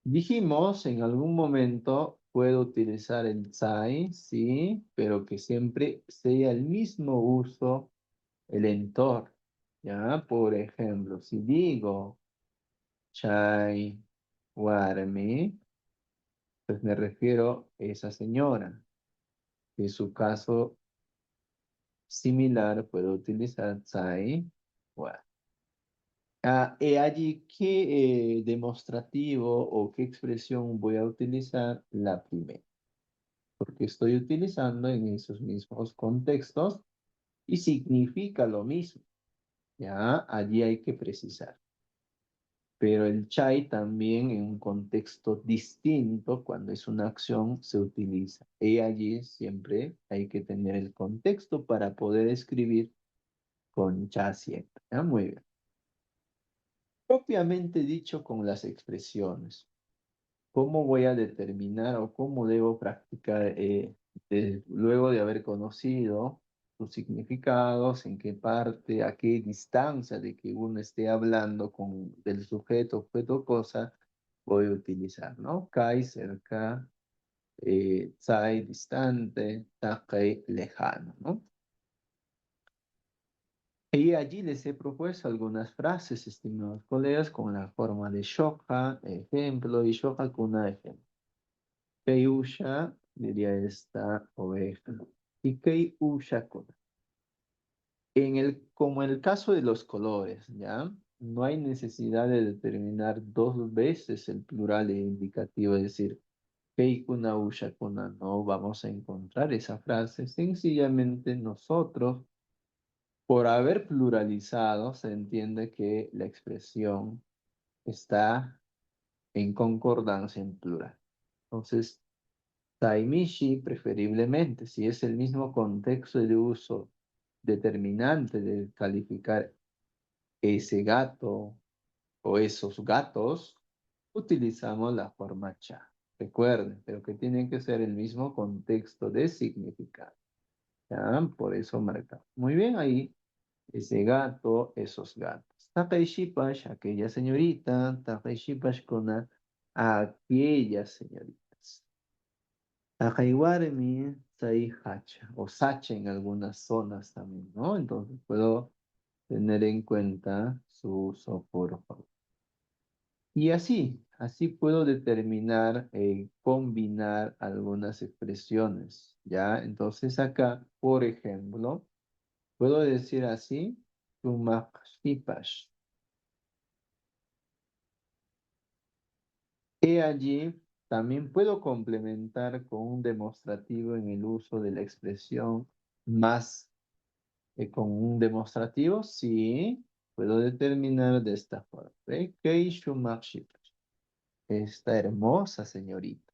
A: Dijimos en algún momento puedo utilizar el tsai, sí, pero que siempre sea el mismo uso, el entorno. ¿Ya? Por ejemplo, si digo chai warmi, pues me refiero a esa señora. En su caso similar puedo utilizar tsai warmi. He allí qué demostrativo o qué expresión voy a utilizar la primera, porque estoy utilizando en esos mismos contextos y significa lo mismo. Ya, allí hay que precisar. Pero el chai también en un contexto distinto, cuando es una acción, se utiliza. Y allí siempre hay que tener el contexto para poder escribir con cha siempre. ¿Ya? Muy bien. Propiamente dicho con las expresiones. ¿Cómo voy a determinar o cómo debo practicar luego de haber conocido sus significados, en qué parte, a qué distancia de que uno esté hablando del sujeto, objeto, cosa, voy a utilizar, ¿no? Kai, cerca, tsai, distante, takai, lejano, ¿no? Y allí les he propuesto algunas frases, estimados colegas, con la forma de shoja, ejemplo, y shoja kuna, ejemplo. Keiusha, diría esta oveja. Y Keiusha kuna. Como en el caso de los colores, ¿ya? No hay necesidad de determinar dos veces el plural e indicativo, es decir, Keikuna Usha kuna. No vamos a encontrar esa frase. Sencillamente nosotros, por haber pluralizado, se entiende que la expresión está en concordancia en plural. Entonces, Taimishi, preferiblemente, si es el mismo contexto de uso determinante de calificar ese gato o esos gatos, utilizamos la forma cha. Recuerden, pero que tiene que ser el mismo contexto de significado. ¿Ya? Por eso marca. Muy bien ahí, ese gato, esos gatos. Takaishipash, aquella señorita. Takaishipash con aquellas señoritas. Ajaiwarmi, Sai Hacha, o Sacha en algunas zonas también, ¿no? Entonces puedo tener en cuenta su uso por favor. Y así puedo determinar, combinar algunas expresiones, ¿ya? Entonces acá, por ejemplo, puedo decir así, Tumakhipash. He allí, también puedo complementar con un demostrativo en el uso de la expresión más. Con un demostrativo, sí, puedo determinar de esta forma. ¿Ve? Keishu Makshita. Esta hermosa señorita.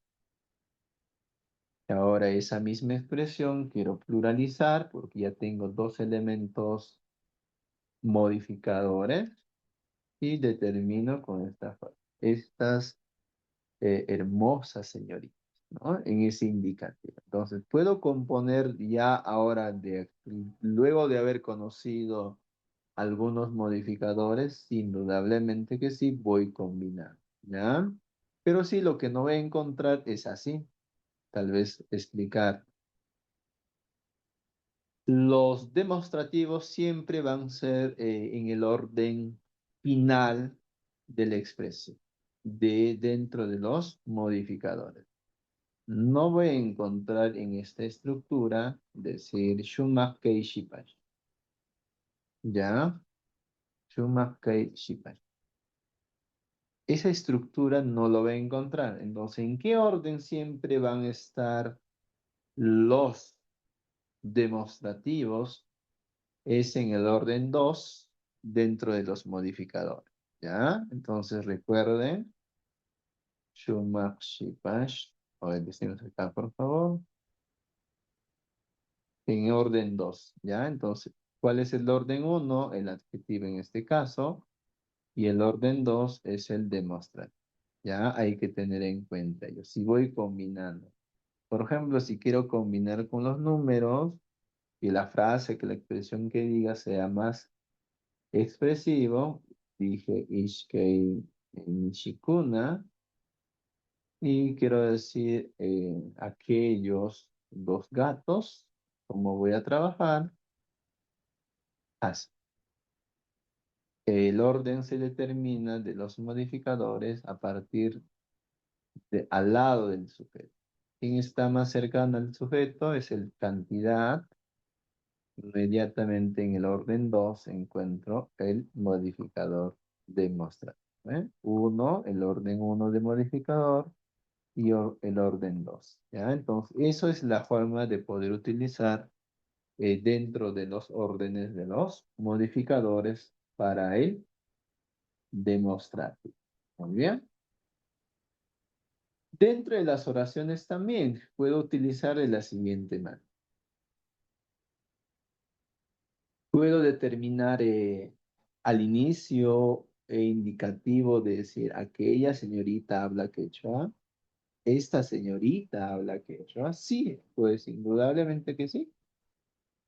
A: Ahora esa misma expresión quiero pluralizar porque ya tengo dos elementos modificadores y determino con esta forma. Estas hermosas señoritas, ¿no? En ese indicativo. Entonces, puedo componer ya ahora, luego de haber conocido algunos modificadores, indudablemente que sí, voy combinando, ¿ya? Pero sí, lo que no voy a encontrar es así. Tal vez explicar. Los demostrativos siempre van a ser en el orden final de la expresión, dentro de los modificadores. No voy a encontrar en esta estructura decir Shumak Kei Shipash. ¿Ya? Shumak Kei Shipash. Esa estructura no lo voy a encontrar. Entonces, ¿en qué orden siempre van a estar los demostrativos? Es en el orden 2 dentro de los modificadores. ¿Ya? Entonces, recuerden, Shumak Shipash. A ver, decimos acá, por favor. En orden 2, ¿ya? Entonces, ¿cuál es el orden uno? El adjetivo en este caso, y el orden 2 es el demostrativo, ¿ya? Hay que tener en cuenta yo. Si voy combinando, por ejemplo, si quiero combinar con los números y la frase, que la expresión que diga sea más expresivo, dije Ishkei Nishikuna, y quiero decir aquellos dos gatos, ¿cómo voy a trabajar? Así. El orden se determina de los modificadores a partir de al lado del sujeto. ¿Quién está más cercano al sujeto? Es el cantidad. Inmediatamente en el orden 2 encuentro el modificador demostrativo. Uno, el orden uno de modificador y el orden 2. ¿Ya? Entonces, eso es la forma de poder utilizar dentro de los órdenes de los modificadores para el demostrativo. Muy bien. Dentro de las oraciones también puedo utilizar de la siguiente manera. Puedo determinar al inicio indicativo de decir aquella señorita habla quechua, esta señorita habla quechua. Sí, pues indudablemente que sí,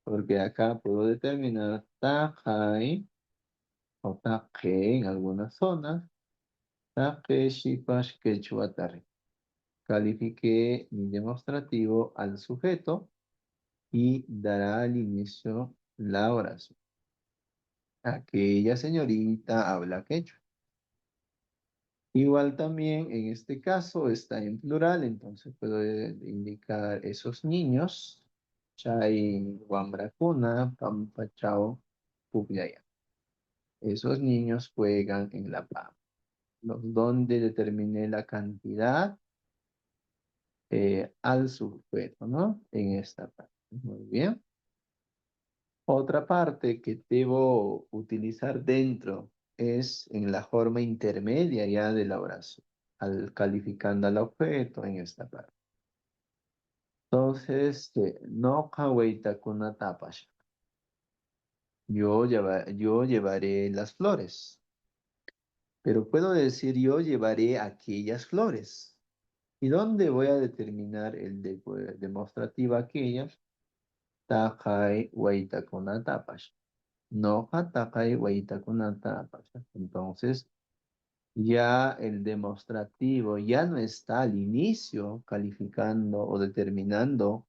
A: porque acá puedo determinar tajai o taje en algunas zonas, taje shipash quechua tare. Califiqué mi demostrativo al sujeto y dará al inicio la oración. Aquella señorita habla quechua. Igual también en este caso está en plural, entonces puedo indicar esos niños. Chay Wambrakuna, Pampachao, Pubyaya. Esos niños juegan en la pampa. Donde determiné la cantidad al sujeto, ¿no? En esta parte. Muy bien. Otra parte que debo utilizar dentro es en la forma intermedia ya de la oración, al calificando al objeto en esta parte. Entonces, no kawaita kuna tapash. Yo llevaré las flores, pero puedo decir yo llevaré aquellas flores. ¿Y dónde voy a determinar el demostrativo aquellas? Takai waita kuna tapash. No hatakai waitakunata. Entonces, ya el demostrativo ya no está al inicio calificando o determinando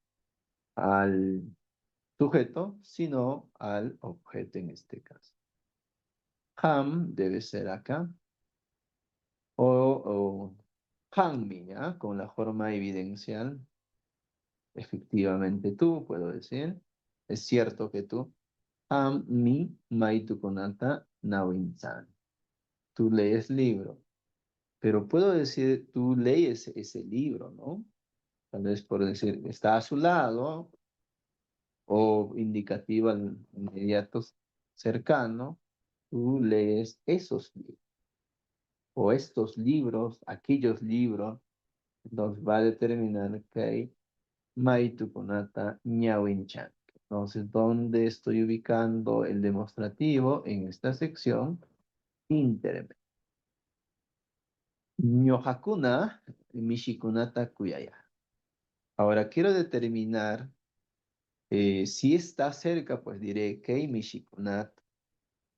A: al sujeto, sino al objeto en este caso. Ham debe ser acá. O hanmi, ¿ya? Con la forma evidencial. Efectivamente tú, puedo decir. Es cierto que tú. Ham mi maitukunata nawinsan. Tú lees libro. pero puedo decir, tú lees ese libro, ¿no? Tal vez por decir, está a su lado o indicativo al inmediato cercano, tú lees esos libros o estos libros, aquellos libros, nos va a determinar que hay Maitupunata Ñawinchan. Entonces, ¿dónde estoy ubicando el demostrativo en esta sección? Intermedio. Ñohakuna Mishikunata Kuyaya. Ahora quiero determinar si está cerca, pues diré Kei Mishikunat.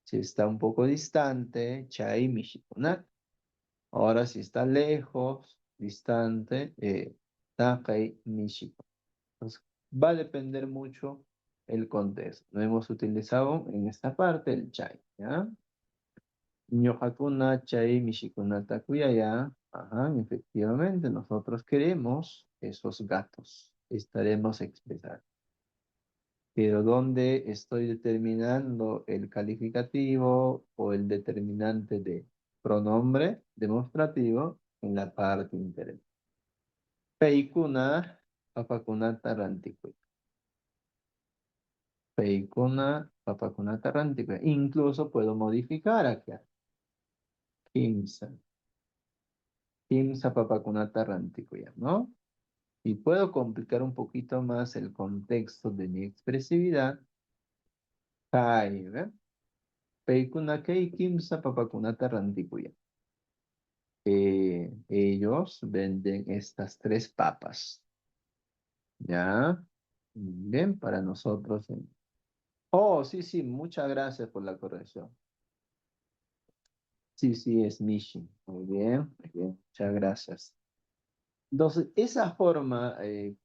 A: Si está un poco distante, Chai Mishikunat. Ahora si está lejos, distante, Takai Mishikunat. Entonces, va a depender mucho el contexto. No hemos utilizado en esta parte el Chai, ¿ya? Ñohakuna Chai Mishikunata Kuyaya. Ajá, efectivamente, nosotros queremos esos gatos. Estaremos expresando. Pero ¿dónde estoy determinando el calificativo o el determinante de pronombre demostrativo? En la parte interna. Peikuna, papakunata rantikui. Peikuna, papakunata rantikui. Incluso puedo modificar acá. Kimsa. Kimsa papakunata rantikui, ¿no? Y puedo complicar un poquito más el contexto de mi expresividad. Kai, ¿ve? Peikuna kei kimsa papakunata rantikui. Ellos venden estas tres papas, ¿ya? Bien, para nosotros. Oh, sí, sí, muchas gracias por la corrección. Sí, sí, es Mishi. Muy bien, muchas gracias. Entonces, esa forma,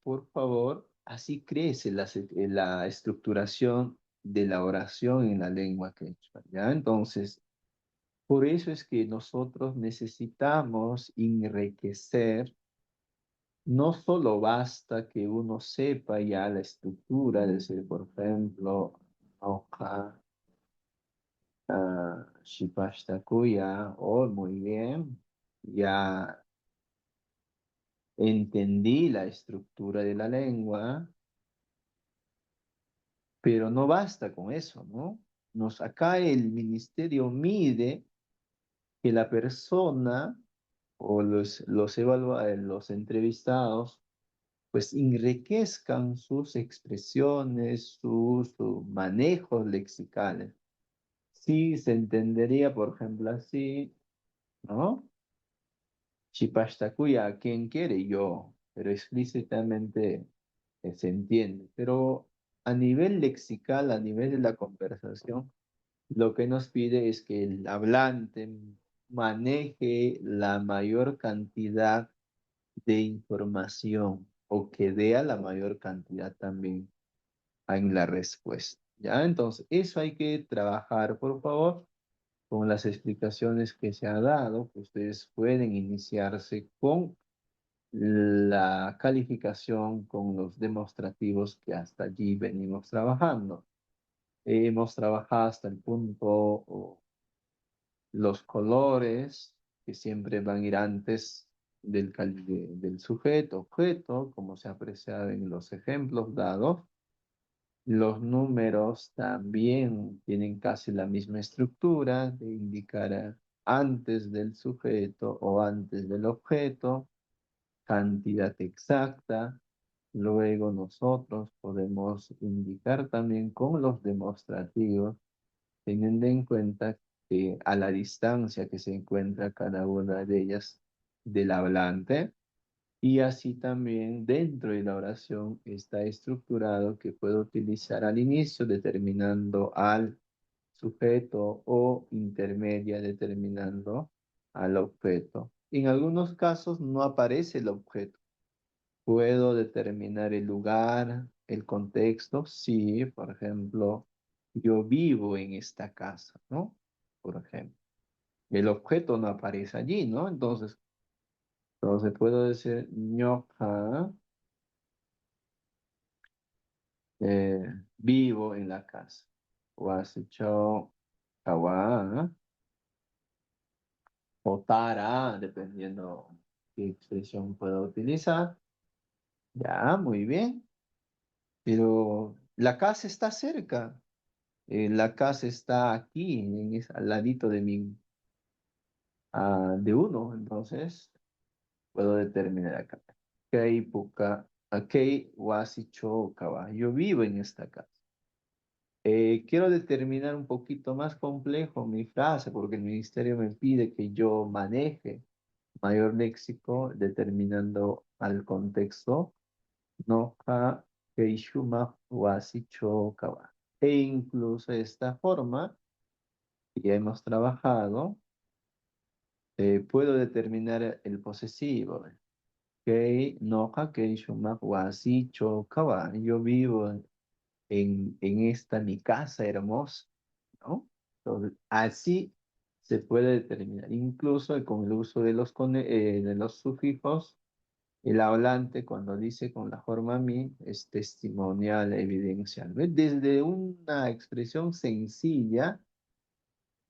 A: por favor, así crece la estructuración de la oración en la lengua quechua, ¿ya? Entonces, por eso es que nosotros necesitamos enriquecer. No solo basta que uno sepa ya la estructura, es decir, por ejemplo, hoja, Shipashtakuya, oh, muy bien, ya entendí la estructura de la lengua, pero no basta con eso, ¿no? Acá el ministerio mide que la persona o los entrevistados pues enriquezcan sus expresiones, sus manejos lexicales. Sí, se entendería, por ejemplo, así, ¿no? Chipashtakuya, ¿quién quiere? Yo, pero explícitamente se entiende. Pero a nivel lexical, a nivel de la conversación, lo que nos pide es que el hablante maneje la mayor cantidad de información o que dé a la mayor cantidad también en la respuesta. ¿Ya? Entonces, eso hay que trabajar, por favor, con las explicaciones que se ha dado, que ustedes pueden iniciarse con la calificación, con los demostrativos que hasta allí venimos trabajando. Hemos trabajado hasta el punto, los colores, que siempre van a ir antes del sujeto, objeto, como se ha apreciado en los ejemplos dados. Los números también tienen casi la misma estructura de indicar antes del sujeto o antes del objeto, cantidad exacta. Luego nosotros podemos indicar también con los demostrativos, teniendo en cuenta que a la distancia que se encuentra cada una de ellas del hablante, y así también dentro de la oración está estructurado que puedo utilizar al inicio determinando al sujeto o intermedia determinando al objeto. En algunos casos no aparece el objeto. Puedo determinar el lugar, el contexto. Sí, por ejemplo, yo vivo en esta casa, ¿no? Por ejemplo. El objeto no aparece allí, ¿no? Entonces puedo decir ñoja, eh, vivo en la casa. Wasicho kawa o tara, dependiendo qué expresión pueda utilizar. Ya, muy bien. Pero la casa está cerca. La casa está aquí, al ladito de uno. Entonces, puedo determinar acá. Kei puka, kei wasicho kawa. Yo vivo en esta casa. Quiero determinar un poquito más complejo mi frase porque el ministerio me pide que yo maneje mayor léxico determinando al contexto no ha keishuma wasicho kawa. E incluso de esta forma, que ya hemos trabajado, puedo determinar el posesivo. Kei no ha keishuma wasicho kawa. Yo vivo en esta mi casa hermosa, ¿no? Entonces, así se puede determinar, incluso con el uso de los sufijos, el hablante cuando dice con la forma mi es testimonial, evidencial. ¿Ves? Desde una expresión sencilla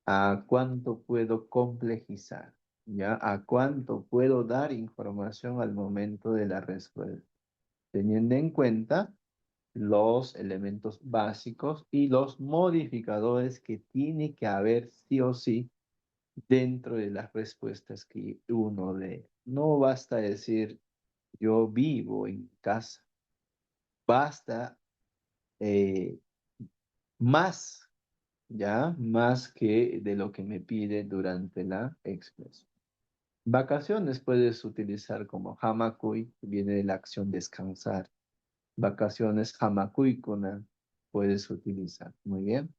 A: a cuánto puedo complejizar, ¿ya? A cuánto puedo dar información al momento de la respuesta, teniendo en cuenta los elementos básicos y los modificadores que tiene que haber sí o sí dentro de las respuestas que uno dé. No basta decir yo vivo en casa, basta eh, más, ya, más que de lo que me pide durante la expresión. Vacaciones puedes utilizar como hamakui, que viene de la acción descansar. Vacaciones hamakuikuna puedes utilizar. Muy bien.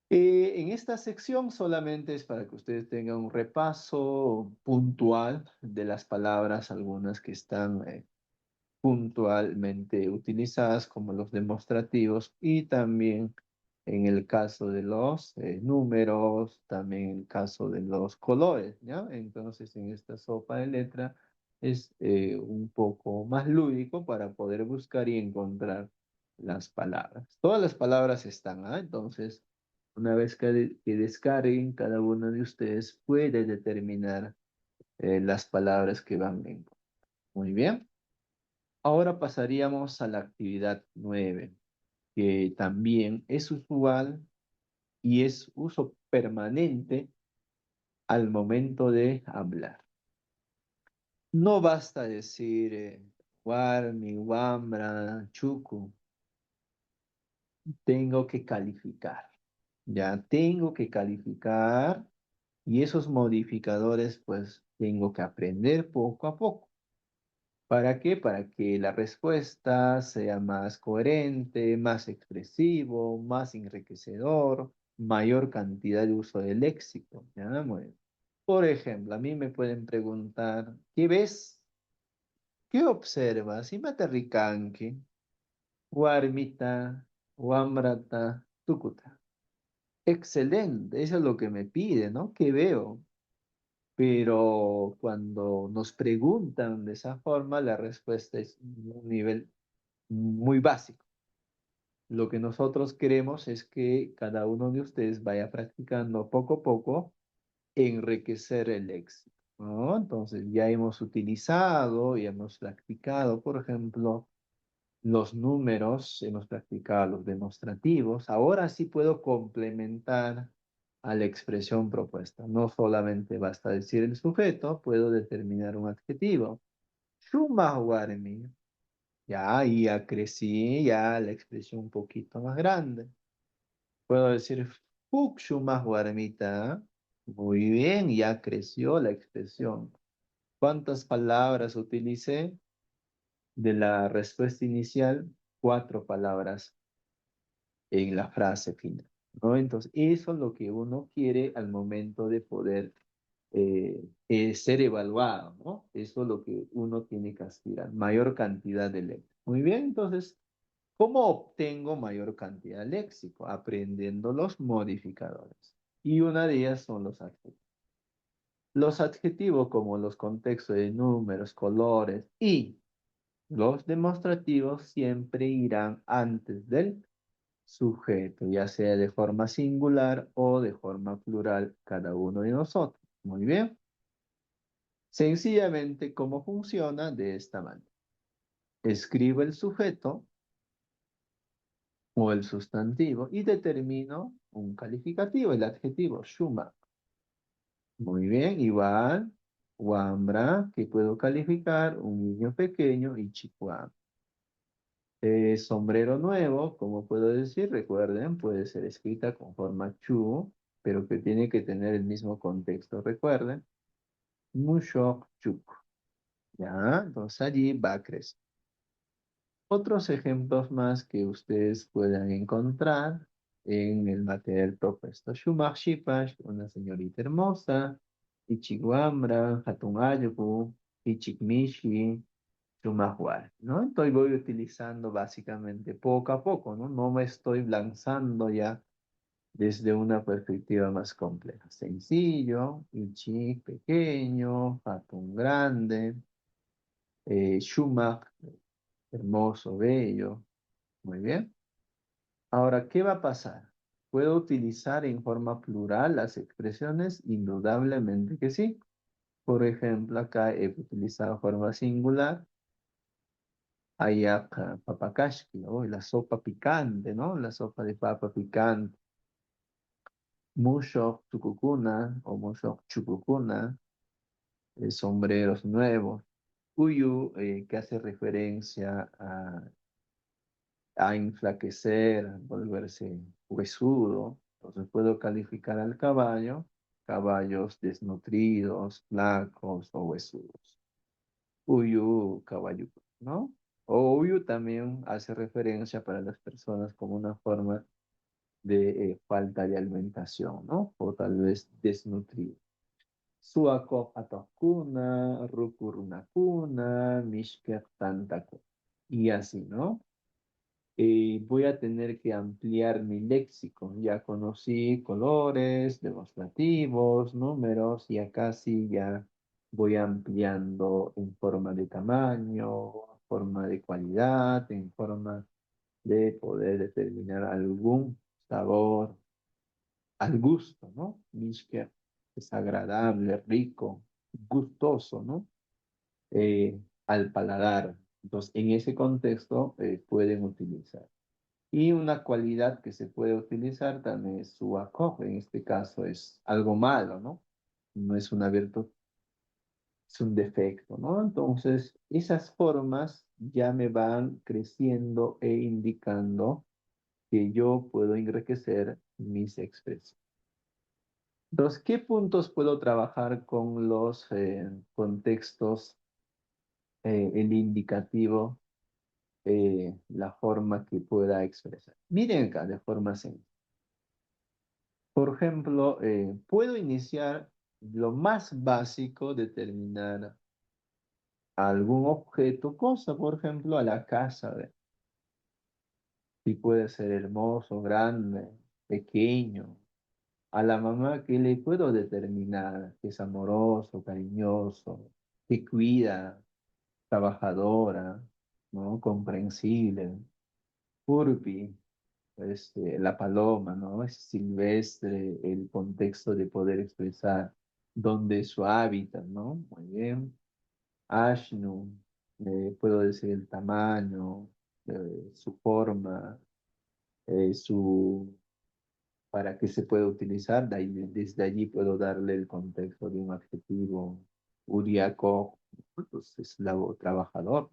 A: En esta sección solamente es para que ustedes tengan un repaso puntual de las palabras, algunas que están puntualmente utilizadas como los demostrativos y también en el caso de los números, también en el caso de los colores, ¿ya? Entonces en esta sopa de letra es un poco más lúdico para poder buscar y encontrar las palabras. Todas las palabras están, ¿ah? Entonces, una vez que descarguen, cada uno de ustedes puede determinar las palabras que van en. Muy bien. Ahora pasaríamos a la actividad 9, que también es usual y es uso permanente al momento de hablar. No basta decir warmi, wambra, chuku. Tengo que calificar. Ya tengo que calificar y esos modificadores pues tengo que aprender poco a poco. ¿Para qué? Para que la respuesta sea más coherente, más expresivo, más enriquecedor, mayor cantidad de uso del léxico. ¿Ya? Muy bien. Por ejemplo, a mí me pueden preguntar, ¿qué ves? ¿Qué observas? Imatarricanque, Guarmita, Wamrata, Tucuta. Excelente, eso es lo que me pide, ¿no? ¿Qué veo? Pero cuando nos preguntan de esa forma, la respuesta es un nivel muy básico. Lo que nosotros queremos es que cada uno de ustedes vaya practicando poco a poco enriquecer el léxico, ¿no? Entonces ya hemos utilizado y hemos practicado, por ejemplo, los números, hemos practicado los demostrativos. Ahora sí puedo complementar a la expresión propuesta. No solamente basta decir el sujeto, puedo determinar un adjetivo. Shumahuarmi. Ya crecí, ya la expresión un poquito más grande. Puedo decir Fukshumahuarmita. Muy bien, ya creció la expresión. ¿Cuántas palabras utilicé de la respuesta inicial? Cuatro palabras en la frase final, ¿no? Entonces, eso es lo que uno quiere al momento de poder ser evaluado, ¿no? Eso es lo que uno tiene que aspirar, mayor cantidad de léxico. Muy bien, entonces, ¿cómo obtengo mayor cantidad de léxico? Aprendiendo los modificadores. Y una de ellas son los adjetivos. Los adjetivos como los contextos de números, colores y los demostrativos siempre irán antes del sujeto, ya sea de forma singular o de forma plural, cada uno de nosotros. Muy bien. Sencillamente, ¿cómo funciona? De esta manera. Escribo el sujeto o el sustantivo y determino un calificativo, el adjetivo, Shuma. Muy bien, igual, Wambra, que puedo calificar, un niño pequeño y Chihuahua. Sombrero nuevo, como puedo decir, recuerden, puede ser escrita con forma chu, pero que tiene que tener el mismo contexto, recuerden. Mushok chuk, ¿ya? Entonces allí va a crecer. Otros ejemplos más que ustedes puedan encontrar en el material propuesto. Shumak Shipash, una señorita hermosa, Ichiguambra, Hatun Ayubu, Ichikmishi, Shumahuar, ¿no? Entonces voy utilizando básicamente poco a poco, ¿no? No me estoy lanzando ya desde una perspectiva más compleja. Sencillo, Ichi pequeño, Hatun grande, Shumak hermoso, bello. Muy bien. Ahora, ¿qué va a pasar? ¿Puedo utilizar en forma plural las expresiones? Indudablemente que sí. Por ejemplo, acá he utilizado forma singular. Hay acá papakashki, ¿no? La sopa picante, ¿no? La sopa de papa picante. Mushok chukukuna o mushok chukukuna, sombreros nuevos. Uyu, que hace referencia a enflaquecer, volverse huesudo. Entonces puedo calificar al caballo, caballos desnutridos, flacos o huesudos. Uyu, caballo, ¿no? O uyu también hace referencia para las personas como una forma de falta de alimentación, ¿no? O tal vez desnutrido. Suako atokuna, rukurunakuna, mishkek tantaku. Y así, ¿no? Voy a tener que ampliar mi léxico. Ya conocí colores, demostrativos, números, y acá sí ya voy ampliando en forma de tamaño, forma de cualidad, en forma de poder determinar algún sabor al gusto, ¿no? Mishke es agradable, rico, gustoso, ¿no? Al paladar. Entonces, en ese contexto pueden utilizar. Y una cualidad que se puede utilizar también es su acoge. En este caso es algo malo, ¿no? No es una virtud, es un defecto, ¿no? Entonces, esas formas ya me van creciendo e indicando que yo puedo enriquecer mis expresiones. Entonces, ¿qué puntos puedo trabajar con los contextos, el indicativo, la forma que pueda expresar? Miren acá de forma sencilla. Por ejemplo, puedo iniciar lo más básico, determinar algún objeto, cosa, por ejemplo, a la casa, si puede ser hermoso, grande, pequeño. A la mamá, ¿qué le puedo determinar? Que es amoroso, cariñoso, que cuida, trabajadora, ¿no? Comprensible. Urbi, la paloma, ¿no? Es silvestre, el contexto de poder expresar dónde es su hábitat, ¿no? Muy bien. Ashnu, puedo decir el tamaño, su forma, su, para qué se puede utilizar, desde allí puedo darle el contexto de un adjetivo. Uriaco, pues es trabajador.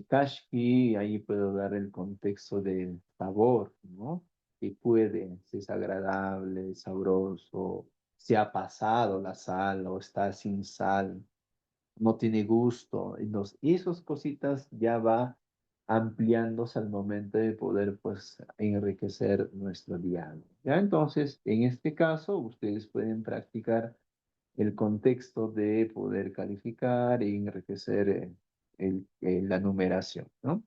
A: Kashki, ahí puedo dar el contexto del sabor, ¿no? Que puede, si es agradable, sabroso, si ha pasado la sal o está sin sal, no tiene gusto. Entonces, esas cositas ya va ampliándose al momento de poder, pues, enriquecer nuestro diálogo. ¿Ya? Entonces, en este caso, ustedes pueden practicar el contexto de poder calificar e enriquecer la numeración, ¿no?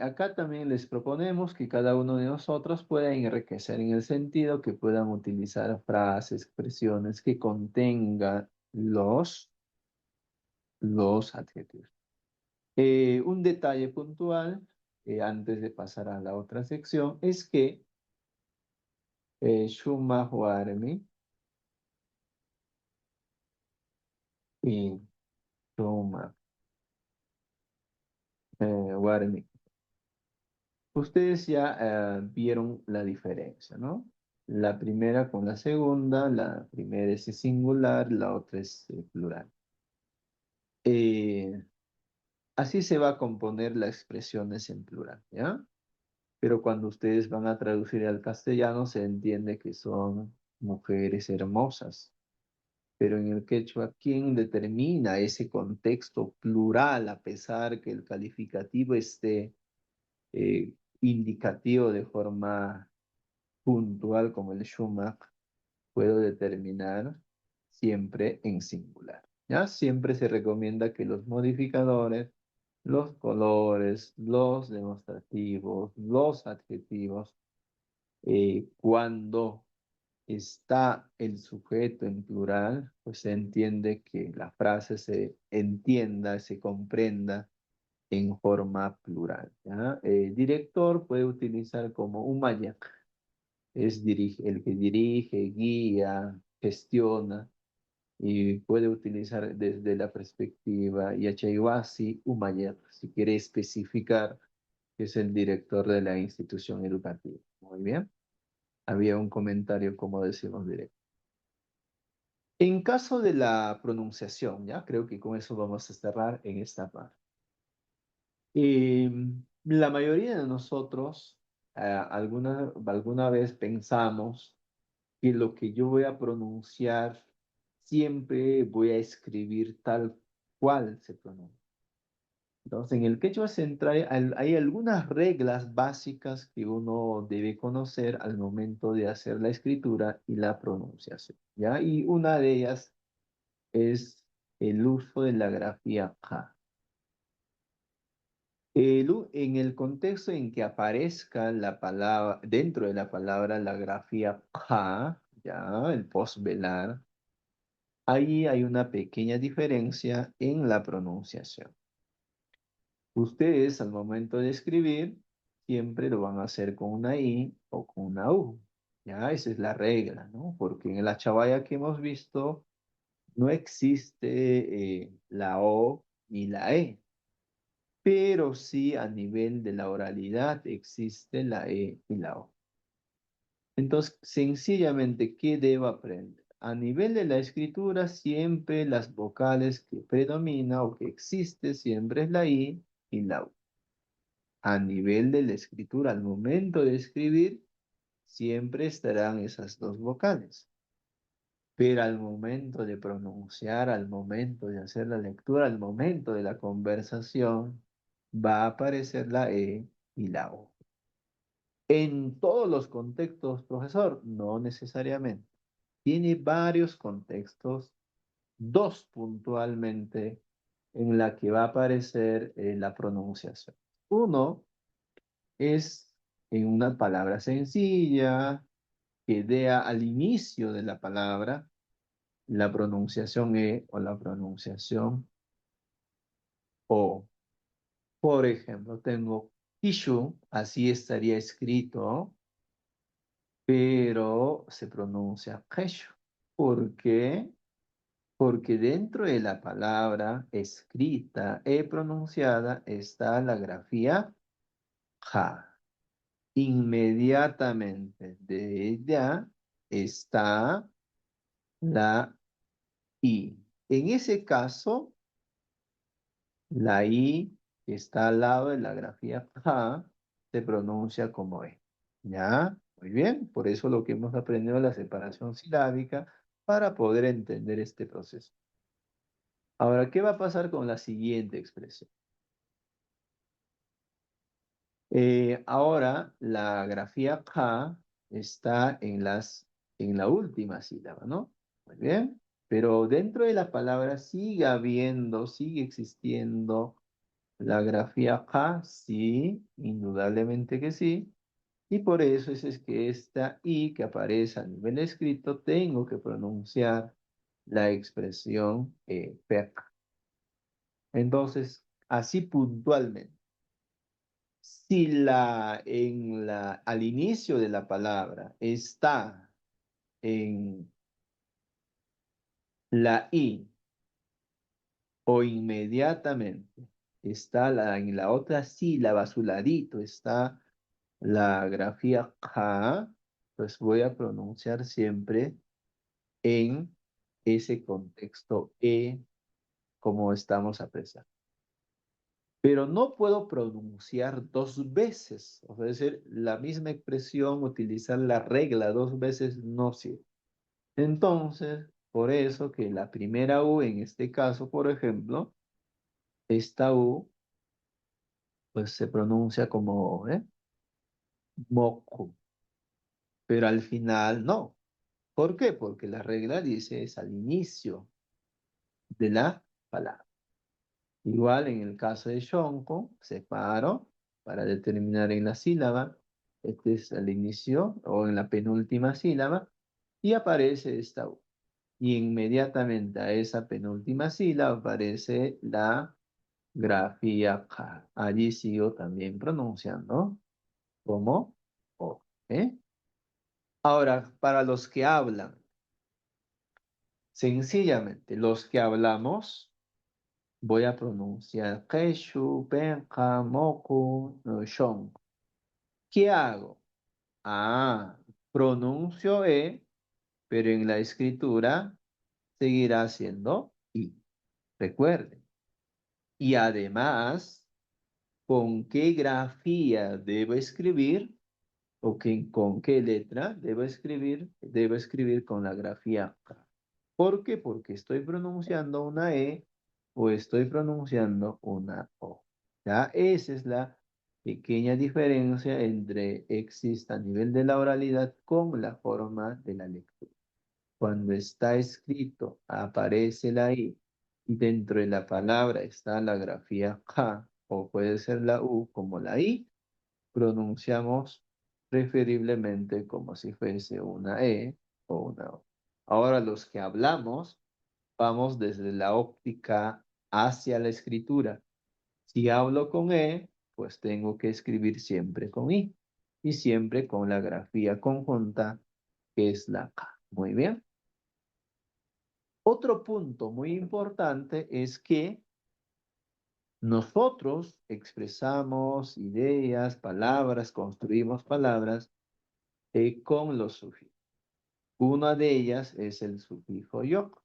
A: Acá también les proponemos que cada uno de nosotros pueda enriquecer en el sentido que puedan utilizar frases, expresiones que contengan los adjetivos. Un detalle puntual, antes de pasar a la otra sección, es que Shumah warmi y Shumah warmi. Ustedes ya vieron la diferencia, ¿no? La primera con la segunda, la primera es singular, la otra es plural. Eh, Así se va a componer las expresiones en plural, ¿ya? Pero cuando ustedes van a traducir al castellano se entiende que son mujeres hermosas. Pero en el quechua, ¿quién determina ese contexto plural a pesar que el calificativo esté indicativo de forma puntual como el Shumak? Puedo determinar siempre en singular. ¿Ya? Siempre se recomienda que los modificadores, los colores, los demostrativos, los adjetivos, cuando está el sujeto en plural, pues se entiende que la frase se entienda, se comprenda en forma plural. ¿Ya? Director puede utilizar como un mayak, es el que dirige, guía, gestiona y puede utilizar desde la perspectiva Yachayhuasi Umayat, si quiere especificar que es el director de la institución educativa. Muy bien. Había un comentario, como decimos, directo. En caso de la pronunciación, ya creo que con eso vamos a cerrar en esta parte. Eh, la mayoría de nosotros alguna vez pensamos que lo que yo voy a pronunciar siempre voy a escribir tal cual se pronuncia. Entonces, en el quechua central hay algunas reglas básicas que uno debe conocer al momento de hacer la escritura y la pronunciación, ¿ya? Y una de ellas es el uso de la grafía ja. En el contexto en que aparezca la palabra, dentro de la palabra la grafía ja, ya, el postvelar, ahí hay una pequeña diferencia en la pronunciación. Ustedes al momento de escribir siempre lo van a hacer con una I o con una U. Ya, esa es la regla, ¿no? Porque en la chavaya que hemos visto no existe la O ni la E, pero sí a nivel de la oralidad existe la E y la O. Entonces, sencillamente, ¿qué debo aprender? A nivel de la escritura, siempre las vocales que predomina o que existe siempre es la I y la U. A nivel de la escritura, al momento de escribir, siempre estarán esas dos vocales. Pero al momento de pronunciar, al momento de hacer la lectura, al momento de la conversación, va a aparecer la E y la O. En todos los contextos, profesor, no necesariamente. Tiene varios contextos, dos puntualmente, en la que va a aparecer la pronunciación. Uno es en una palabra sencilla, que dé al inicio de la palabra la pronunciación E o la pronunciación O. Por ejemplo, tengo Kishu, así estaría escrito, pero se pronuncia Keshu. ¿Por qué? Porque dentro de la palabra escrita e pronunciada está la grafía Ja. Inmediatamente de ella está la I. En ese caso, la I que está al lado de la grafía Ja se pronuncia como E. ¿Ya? Muy bien. Por eso lo que hemos aprendido es la separación silábica para poder entender este proceso. Ahora, ¿qué va a pasar con la siguiente expresión? Ahora la grafía K está en la última sílaba, ¿no? Muy bien. Pero dentro de la palabra sigue habiendo, sigue existiendo la grafía K, sí, indudablemente que sí. Y por eso es que esta I que aparece a nivel escrito, tengo que pronunciar la expresión PEC. Entonces, así puntualmente. Si al inicio de la palabra está en la I o inmediatamente está en la otra sílaba, a su ladito está la grafía K, pues voy a pronunciar siempre en ese contexto como estamos apreciando. Pero no puedo pronunciar dos veces, o sea, es decir, la misma expresión, utilizar la regla dos veces no sirve. Entonces, por eso que la primera U en este caso, por ejemplo, esta U, pues se pronuncia como moco, pero al final no. ¿Por qué? Porque la regla dice es al inicio de la palabra. Igual en el caso de Shonko, separo para determinar en la sílaba, este es al inicio o en la penúltima sílaba, y aparece esta U. Y inmediatamente a esa penúltima sílaba aparece la grafía K. Allí sigo también pronunciando como O. ¿Eh? Ahora, para los que hablan, sencillamente, los que hablamos, voy a pronunciar Keshu, Penja, Moku, no, Shon. ¿Qué hago? Ah, pronuncio pero en la escritura seguirá siendo I. Recuerden. Y además, ¿con qué grafía debo escribir? ¿Con qué letra debo escribir? Debo escribir con la grafía K. ¿Por qué? Porque estoy pronunciando una o estoy pronunciando una O. ¿Ya? Esa es la pequeña diferencia entre existe a nivel de la oralidad con la forma de la lectura. Cuando está escrito, aparece la I y dentro de la palabra está la grafía K o puede ser la U como la I, pronunciamos preferiblemente como si fuese una o una O. Ahora los que hablamos, vamos desde la óptica hacia la escritura. Si hablo con pues tengo que escribir siempre con I y siempre con la grafía conjunta que es la K. Muy bien. Otro punto muy importante es que nosotros expresamos ideas, palabras, construimos palabras con los sufijos. Una de ellas es el sufijo yok,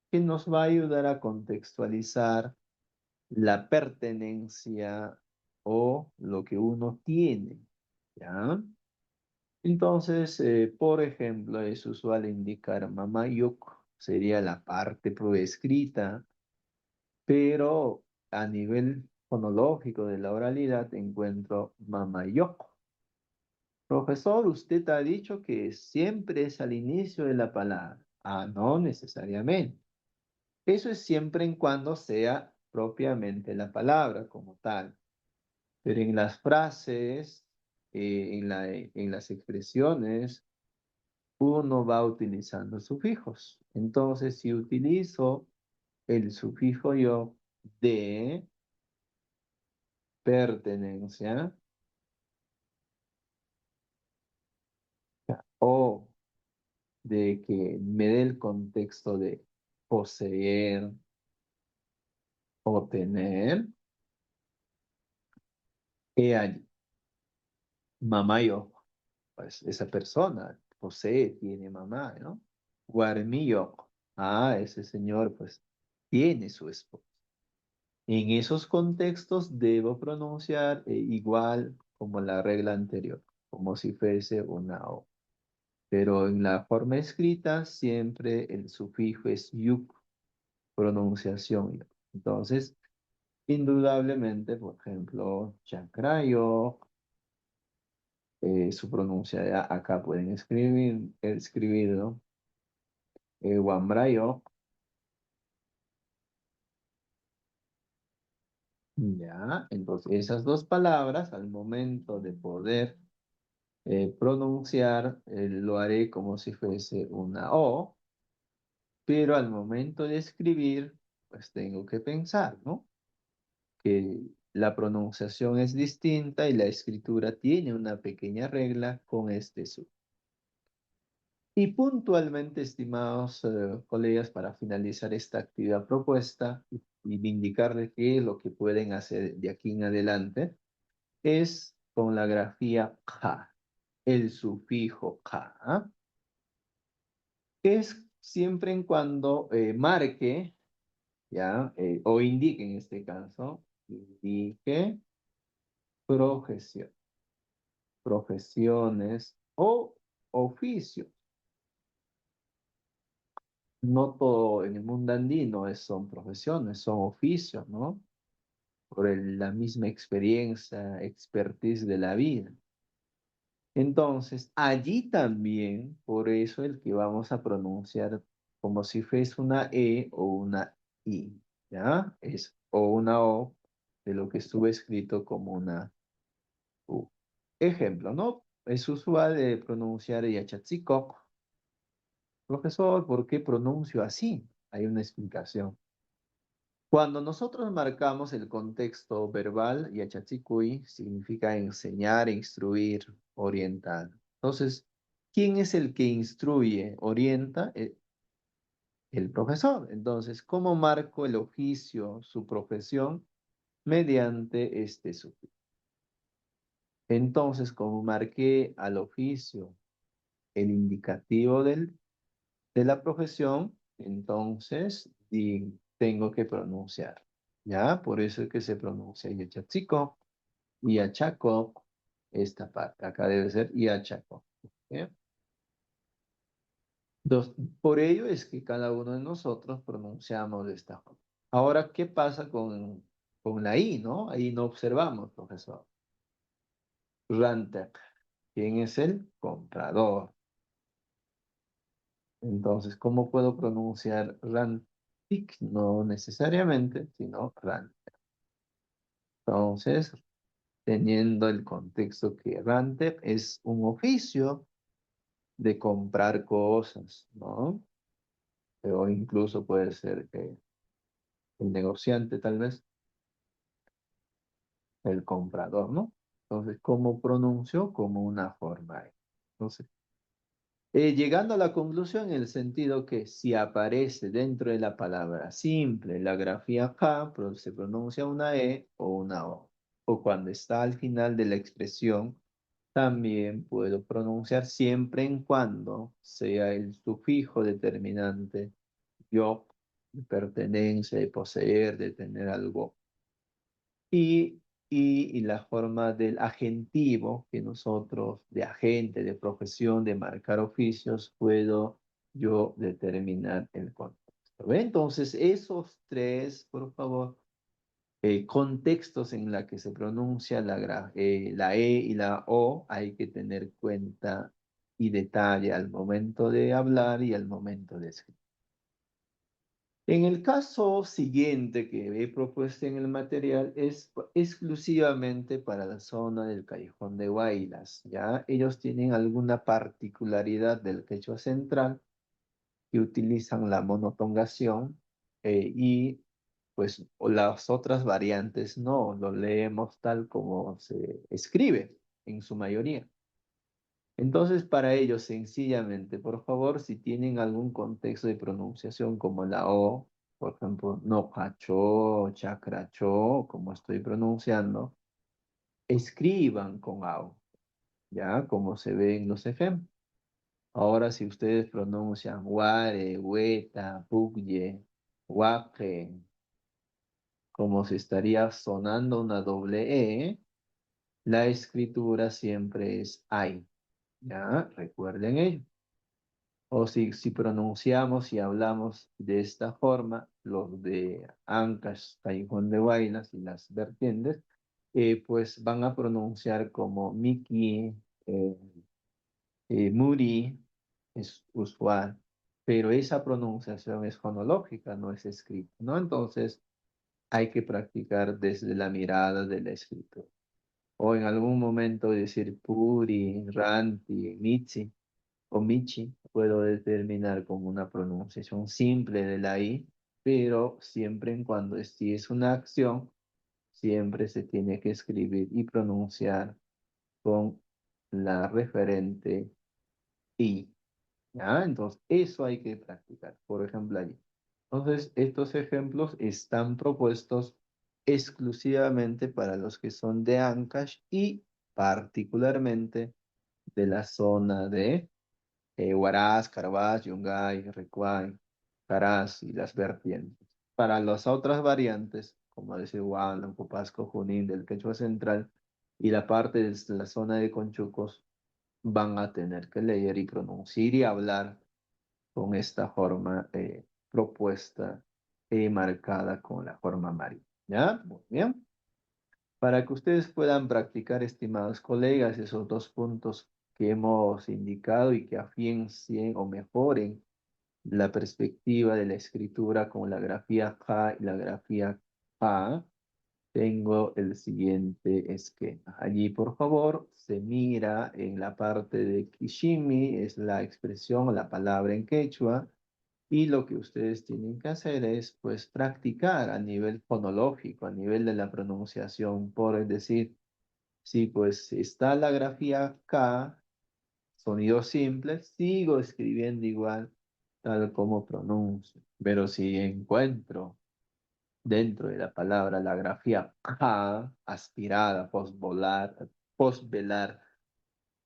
A: que nos va a ayudar a contextualizar la pertenencia o lo que uno tiene, ¿ya? Entonces, por ejemplo, es usual indicar mamá yok, sería la parte proescrita, pero a nivel fonológico de la oralidad encuentro mamá yok. Profesor, usted ha dicho que siempre es al inicio de la palabra. Ah, no necesariamente. Eso es siempre en cuando sea propiamente la palabra como tal. Pero en las frases, en las expresiones, uno va utilizando sufijos. Entonces, si utilizo el sufijo yo de pertenencia o de que me dé el contexto de poseer o tener, he allí, mamá yo, pues esa persona posee, tiene mamá, ¿no? Guarmillo, ese señor pues tiene su esposa. En esos contextos debo pronunciar igual como la regla anterior, como si fuese una O. Pero en la forma escrita siempre el sufijo es yuk, pronunciación yuk. Entonces, indudablemente, por ejemplo, chancrayo, su pronuncia acá pueden escribirlo, wambrayo, ya. Entonces, esas dos palabras, al momento de poder pronunciar, lo haré como si fuese una O, pero al momento de escribir, pues tengo que pensar, ¿no? Que la pronunciación es distinta y la escritura tiene una pequeña regla con este su. Y puntualmente, estimados colegas, para finalizar esta actividad propuesta y indicarles qué es lo que pueden hacer de aquí en adelante, es con la grafía ka, el sufijo ka, es siempre en cuando marque, ¿ya? O indique en este caso, indique profesión, profesiones o oficios. No todo en el mundo andino son profesiones, son oficios, ¿no? Por la misma experiencia, expertise de la vida. Entonces, allí también, por eso el que vamos a pronunciar como si fuese una E o una I, ¿ya? Es o una O de lo que estuvo escrito como una U. Ejemplo, ¿no? Es usual de pronunciar yachatzikok. Profesor, ¿por qué pronuncio así? Hay una explicación. Cuando nosotros marcamos el contexto verbal, yachachikui significa enseñar, instruir, orientar. Entonces, ¿quién es el que instruye, orienta? El profesor. Entonces, ¿cómo marco el oficio, su profesión? Mediante este sufijo. Entonces, como marqué al oficio el indicativo de la profesión, entonces tengo que pronunciar. ¿Ya? Por eso es que se pronuncia yachatziko y achako, esta parte. Acá debe ser y achako. ¿Ok? Por ello es que cada uno de nosotros pronunciamos de esta forma. Ahora, ¿qué pasa con la I, no? Ahí no observamos, profesor. Rantak. ¿Quién es el comprador? Entonces, ¿cómo puedo pronunciar rantik? No necesariamente, sino rantak. Entonces, teniendo el contexto que rantek es un oficio de comprar cosas, ¿no? O incluso puede ser que el negociante tal vez, el comprador, ¿no? Entonces, ¿cómo pronuncio? Como una forma. Entonces, llegando a la conclusión en el sentido que si aparece dentro de la palabra simple la grafía K, se pronuncia una E o una O. O cuando está al final de la expresión, también puedo pronunciar siempre en cuando sea el sufijo determinante yo, de pertenencia, de poseer, de tener algo. Y, y la forma del agentivo, que nosotros, de agente, de profesión, de marcar oficios, puedo yo determinar el contexto. ¿Ve? Entonces, esos tres, por favor, contextos en la que se pronuncia la E y la O, hay que tener cuenta y detalle al momento de hablar y al momento de escribir. En el caso siguiente que he propuesto en el material es exclusivamente para la zona del Callejón de Huaylas, ¿ya? Ellos tienen alguna particularidad del quechua central que utilizan la monotongación y pues las otras variantes no, lo leemos tal como se escribe en su mayoría. Entonces, para ellos, sencillamente, por favor, si tienen algún contexto de pronunciación como la O, por ejemplo, no hacho, chacracho, como estoy pronunciando, escriban con AO, ¿ya? Como se ve en los ejemplos. Ahora, si ustedes pronuncian guare, hueta, pugye, guaje, como si estaría sonando una doble E, la escritura siempre es ay, ¿ya? Recuerden ello. O si pronunciamos y hablamos de esta forma, los de Ancash, Callejón de Huaylas y las vertientes, pues van a pronunciar como Miki, Muri, es usual, pero esa pronunciación es fonológica, no es escrita, ¿no? Entonces hay que practicar desde la mirada de la escritura. O en algún momento decir Puri, Ranti, Michi o Michi, puedo determinar como una pronunciación simple de la I, pero siempre en cuando si es una acción, siempre se tiene que escribir y pronunciar con la referente I. ¿Ya? Entonces, eso hay que practicar, por ejemplo, allí. Entonces, estos ejemplos están propuestos exclusivamente para los que son de Ancash y particularmente de la zona de Huaraz, Carabas, Yungay, Recuay, Caraz y las vertientes. Para las otras variantes, como decir Huánuco, Copasco, Junín, del Quechua Central y la parte de la zona de Conchucos, van a tener que leer y pronunciar y hablar con esta forma propuesta y marcada con la forma marina. ¿Ya? Muy bien. Para que ustedes puedan practicar, estimados colegas, esos dos puntos que hemos indicado y que afiancen o mejoren la perspectiva de la escritura con la grafía Ja y la grafía Pa, tengo el siguiente esquema. Allí, por favor, se mira en la parte de Kishimi, es la expresión, la palabra en quechua, y lo que ustedes tienen que hacer es, pues, practicar a nivel fonológico, a nivel de la pronunciación, por decir, si pues está la grafía K, sonido simple, sigo escribiendo igual, tal como pronuncio. Pero si encuentro dentro de la palabra la grafía K, aspirada, postvelar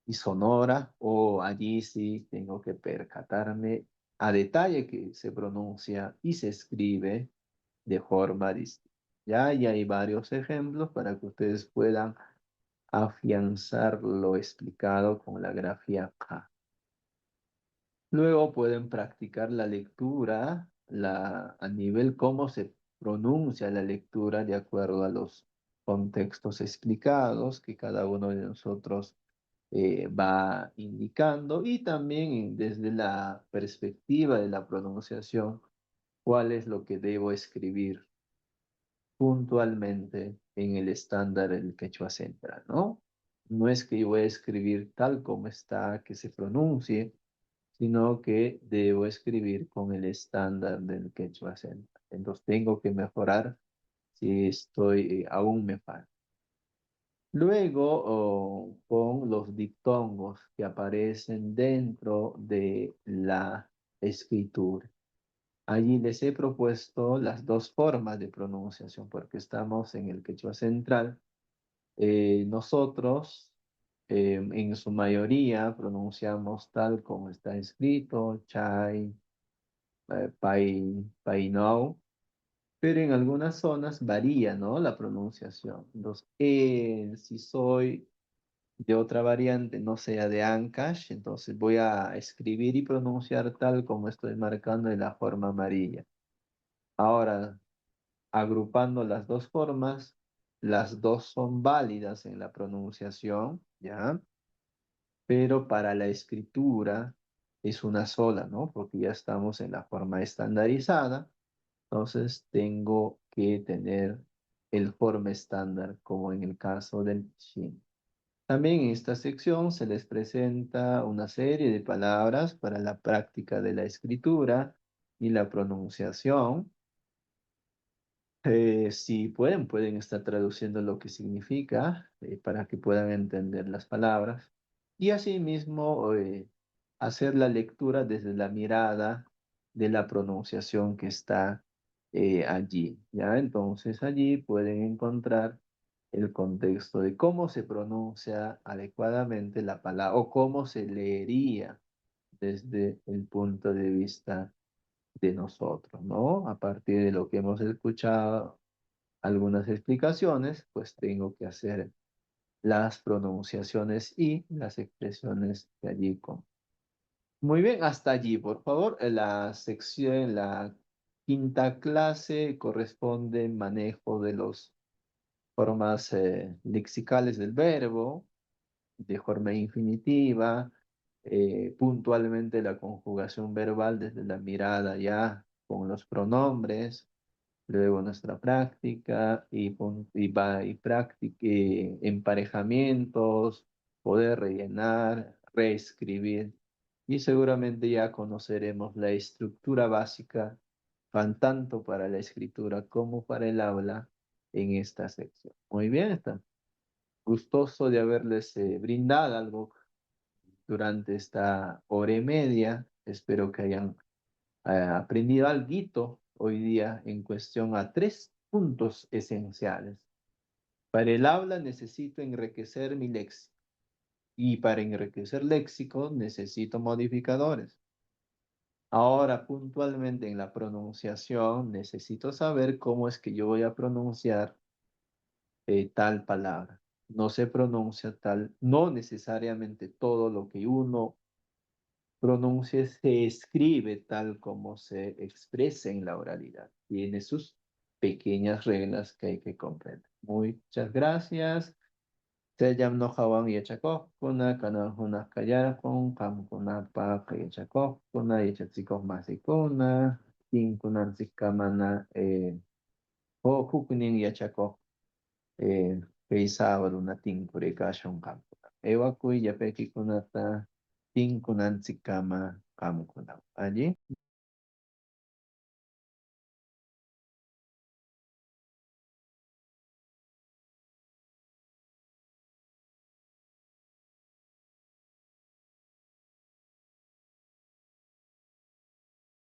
A: y sonora, o allí sí tengo que percatarme a detalle que se pronuncia y se escribe de forma distinta. Ya, y hay varios ejemplos para que ustedes puedan afianzar lo explicado con la grafía K. Luego pueden practicar la lectura, a nivel cómo se pronuncia la lectura de acuerdo a los contextos explicados que cada uno de nosotros va indicando y también desde la perspectiva de la pronunciación, cuál es lo que debo escribir puntualmente en el estándar del quechua central, ¿no? No es que yo voy a escribir tal como está, que se pronuncie, sino que debo escribir con el estándar del quechua central. Entonces tengo que mejorar si aún me falta. Luego, con los diptongos que aparecen dentro de la escritura. Allí les he propuesto las dos formas de pronunciación, porque estamos en el quechua central. Nosotros, en su mayoría, pronunciamos tal como está escrito, chai, painou, pero en algunas zonas varía, ¿no? La pronunciación. Si soy de otra variante, no sea de Ancash, entonces voy a escribir y pronunciar tal como estoy marcando en la forma amarilla. Ahora, agrupando las dos formas, las dos son válidas en la pronunciación, ¿ya? Pero para la escritura es una sola, ¿no? Porque ya estamos en la forma estandarizada, entonces tengo que tener el forma estándar, como en el caso del Shin. También en esta sección se les presenta una serie de palabras para la práctica de la escritura y la pronunciación. Si pueden estar traduciendo lo que significa para que puedan entender las palabras. Y asimismo, hacer la lectura desde la mirada de la pronunciación que está allí. ¿Ya? Entonces allí pueden encontrar el contexto de cómo se pronuncia adecuadamente la palabra o cómo se leería desde el punto de vista de nosotros, ¿no? A partir de lo que hemos escuchado, algunas explicaciones, pues tengo que hacer las pronunciaciones y las expresiones de allí. Muy bien, hasta allí, por favor. La sección, la quinta clase corresponde manejo de las formas lexicales del verbo, de forma infinitiva, puntualmente la conjugación verbal desde la mirada ya con los pronombres, luego nuestra práctica emparejamientos, poder rellenar, reescribir y seguramente ya conoceremos la estructura básica, tanto para la escritura como para el habla, en esta sección. Muy bien, está gustoso de haberles brindado algo durante esta hora y media. Espero que hayan aprendido algo hoy día en cuestión a tres puntos esenciales. Para el habla necesito enriquecer mi léxico y para enriquecer léxico necesito modificadores. Ahora, puntualmente en la pronunciación, necesito saber cómo es que yo voy a pronunciar tal palabra. No se pronuncia tal, no necesariamente todo lo que uno pronuncie se escribe tal como se expresa en la oralidad. Tiene sus pequeñas reglas que hay que comprender. Muchas gracias. Sejam no hawang yachakov, kuna kana hunas kayakon, kam kuna pa kayachakov, kuna yachachikov masikuna, tin kunan sikamana, ho hukunin yachakov, peisawal una tin kurikashon kam kuna. Ewa kuy yapeki kunata, tin kunan sikama kam kuna. Allí.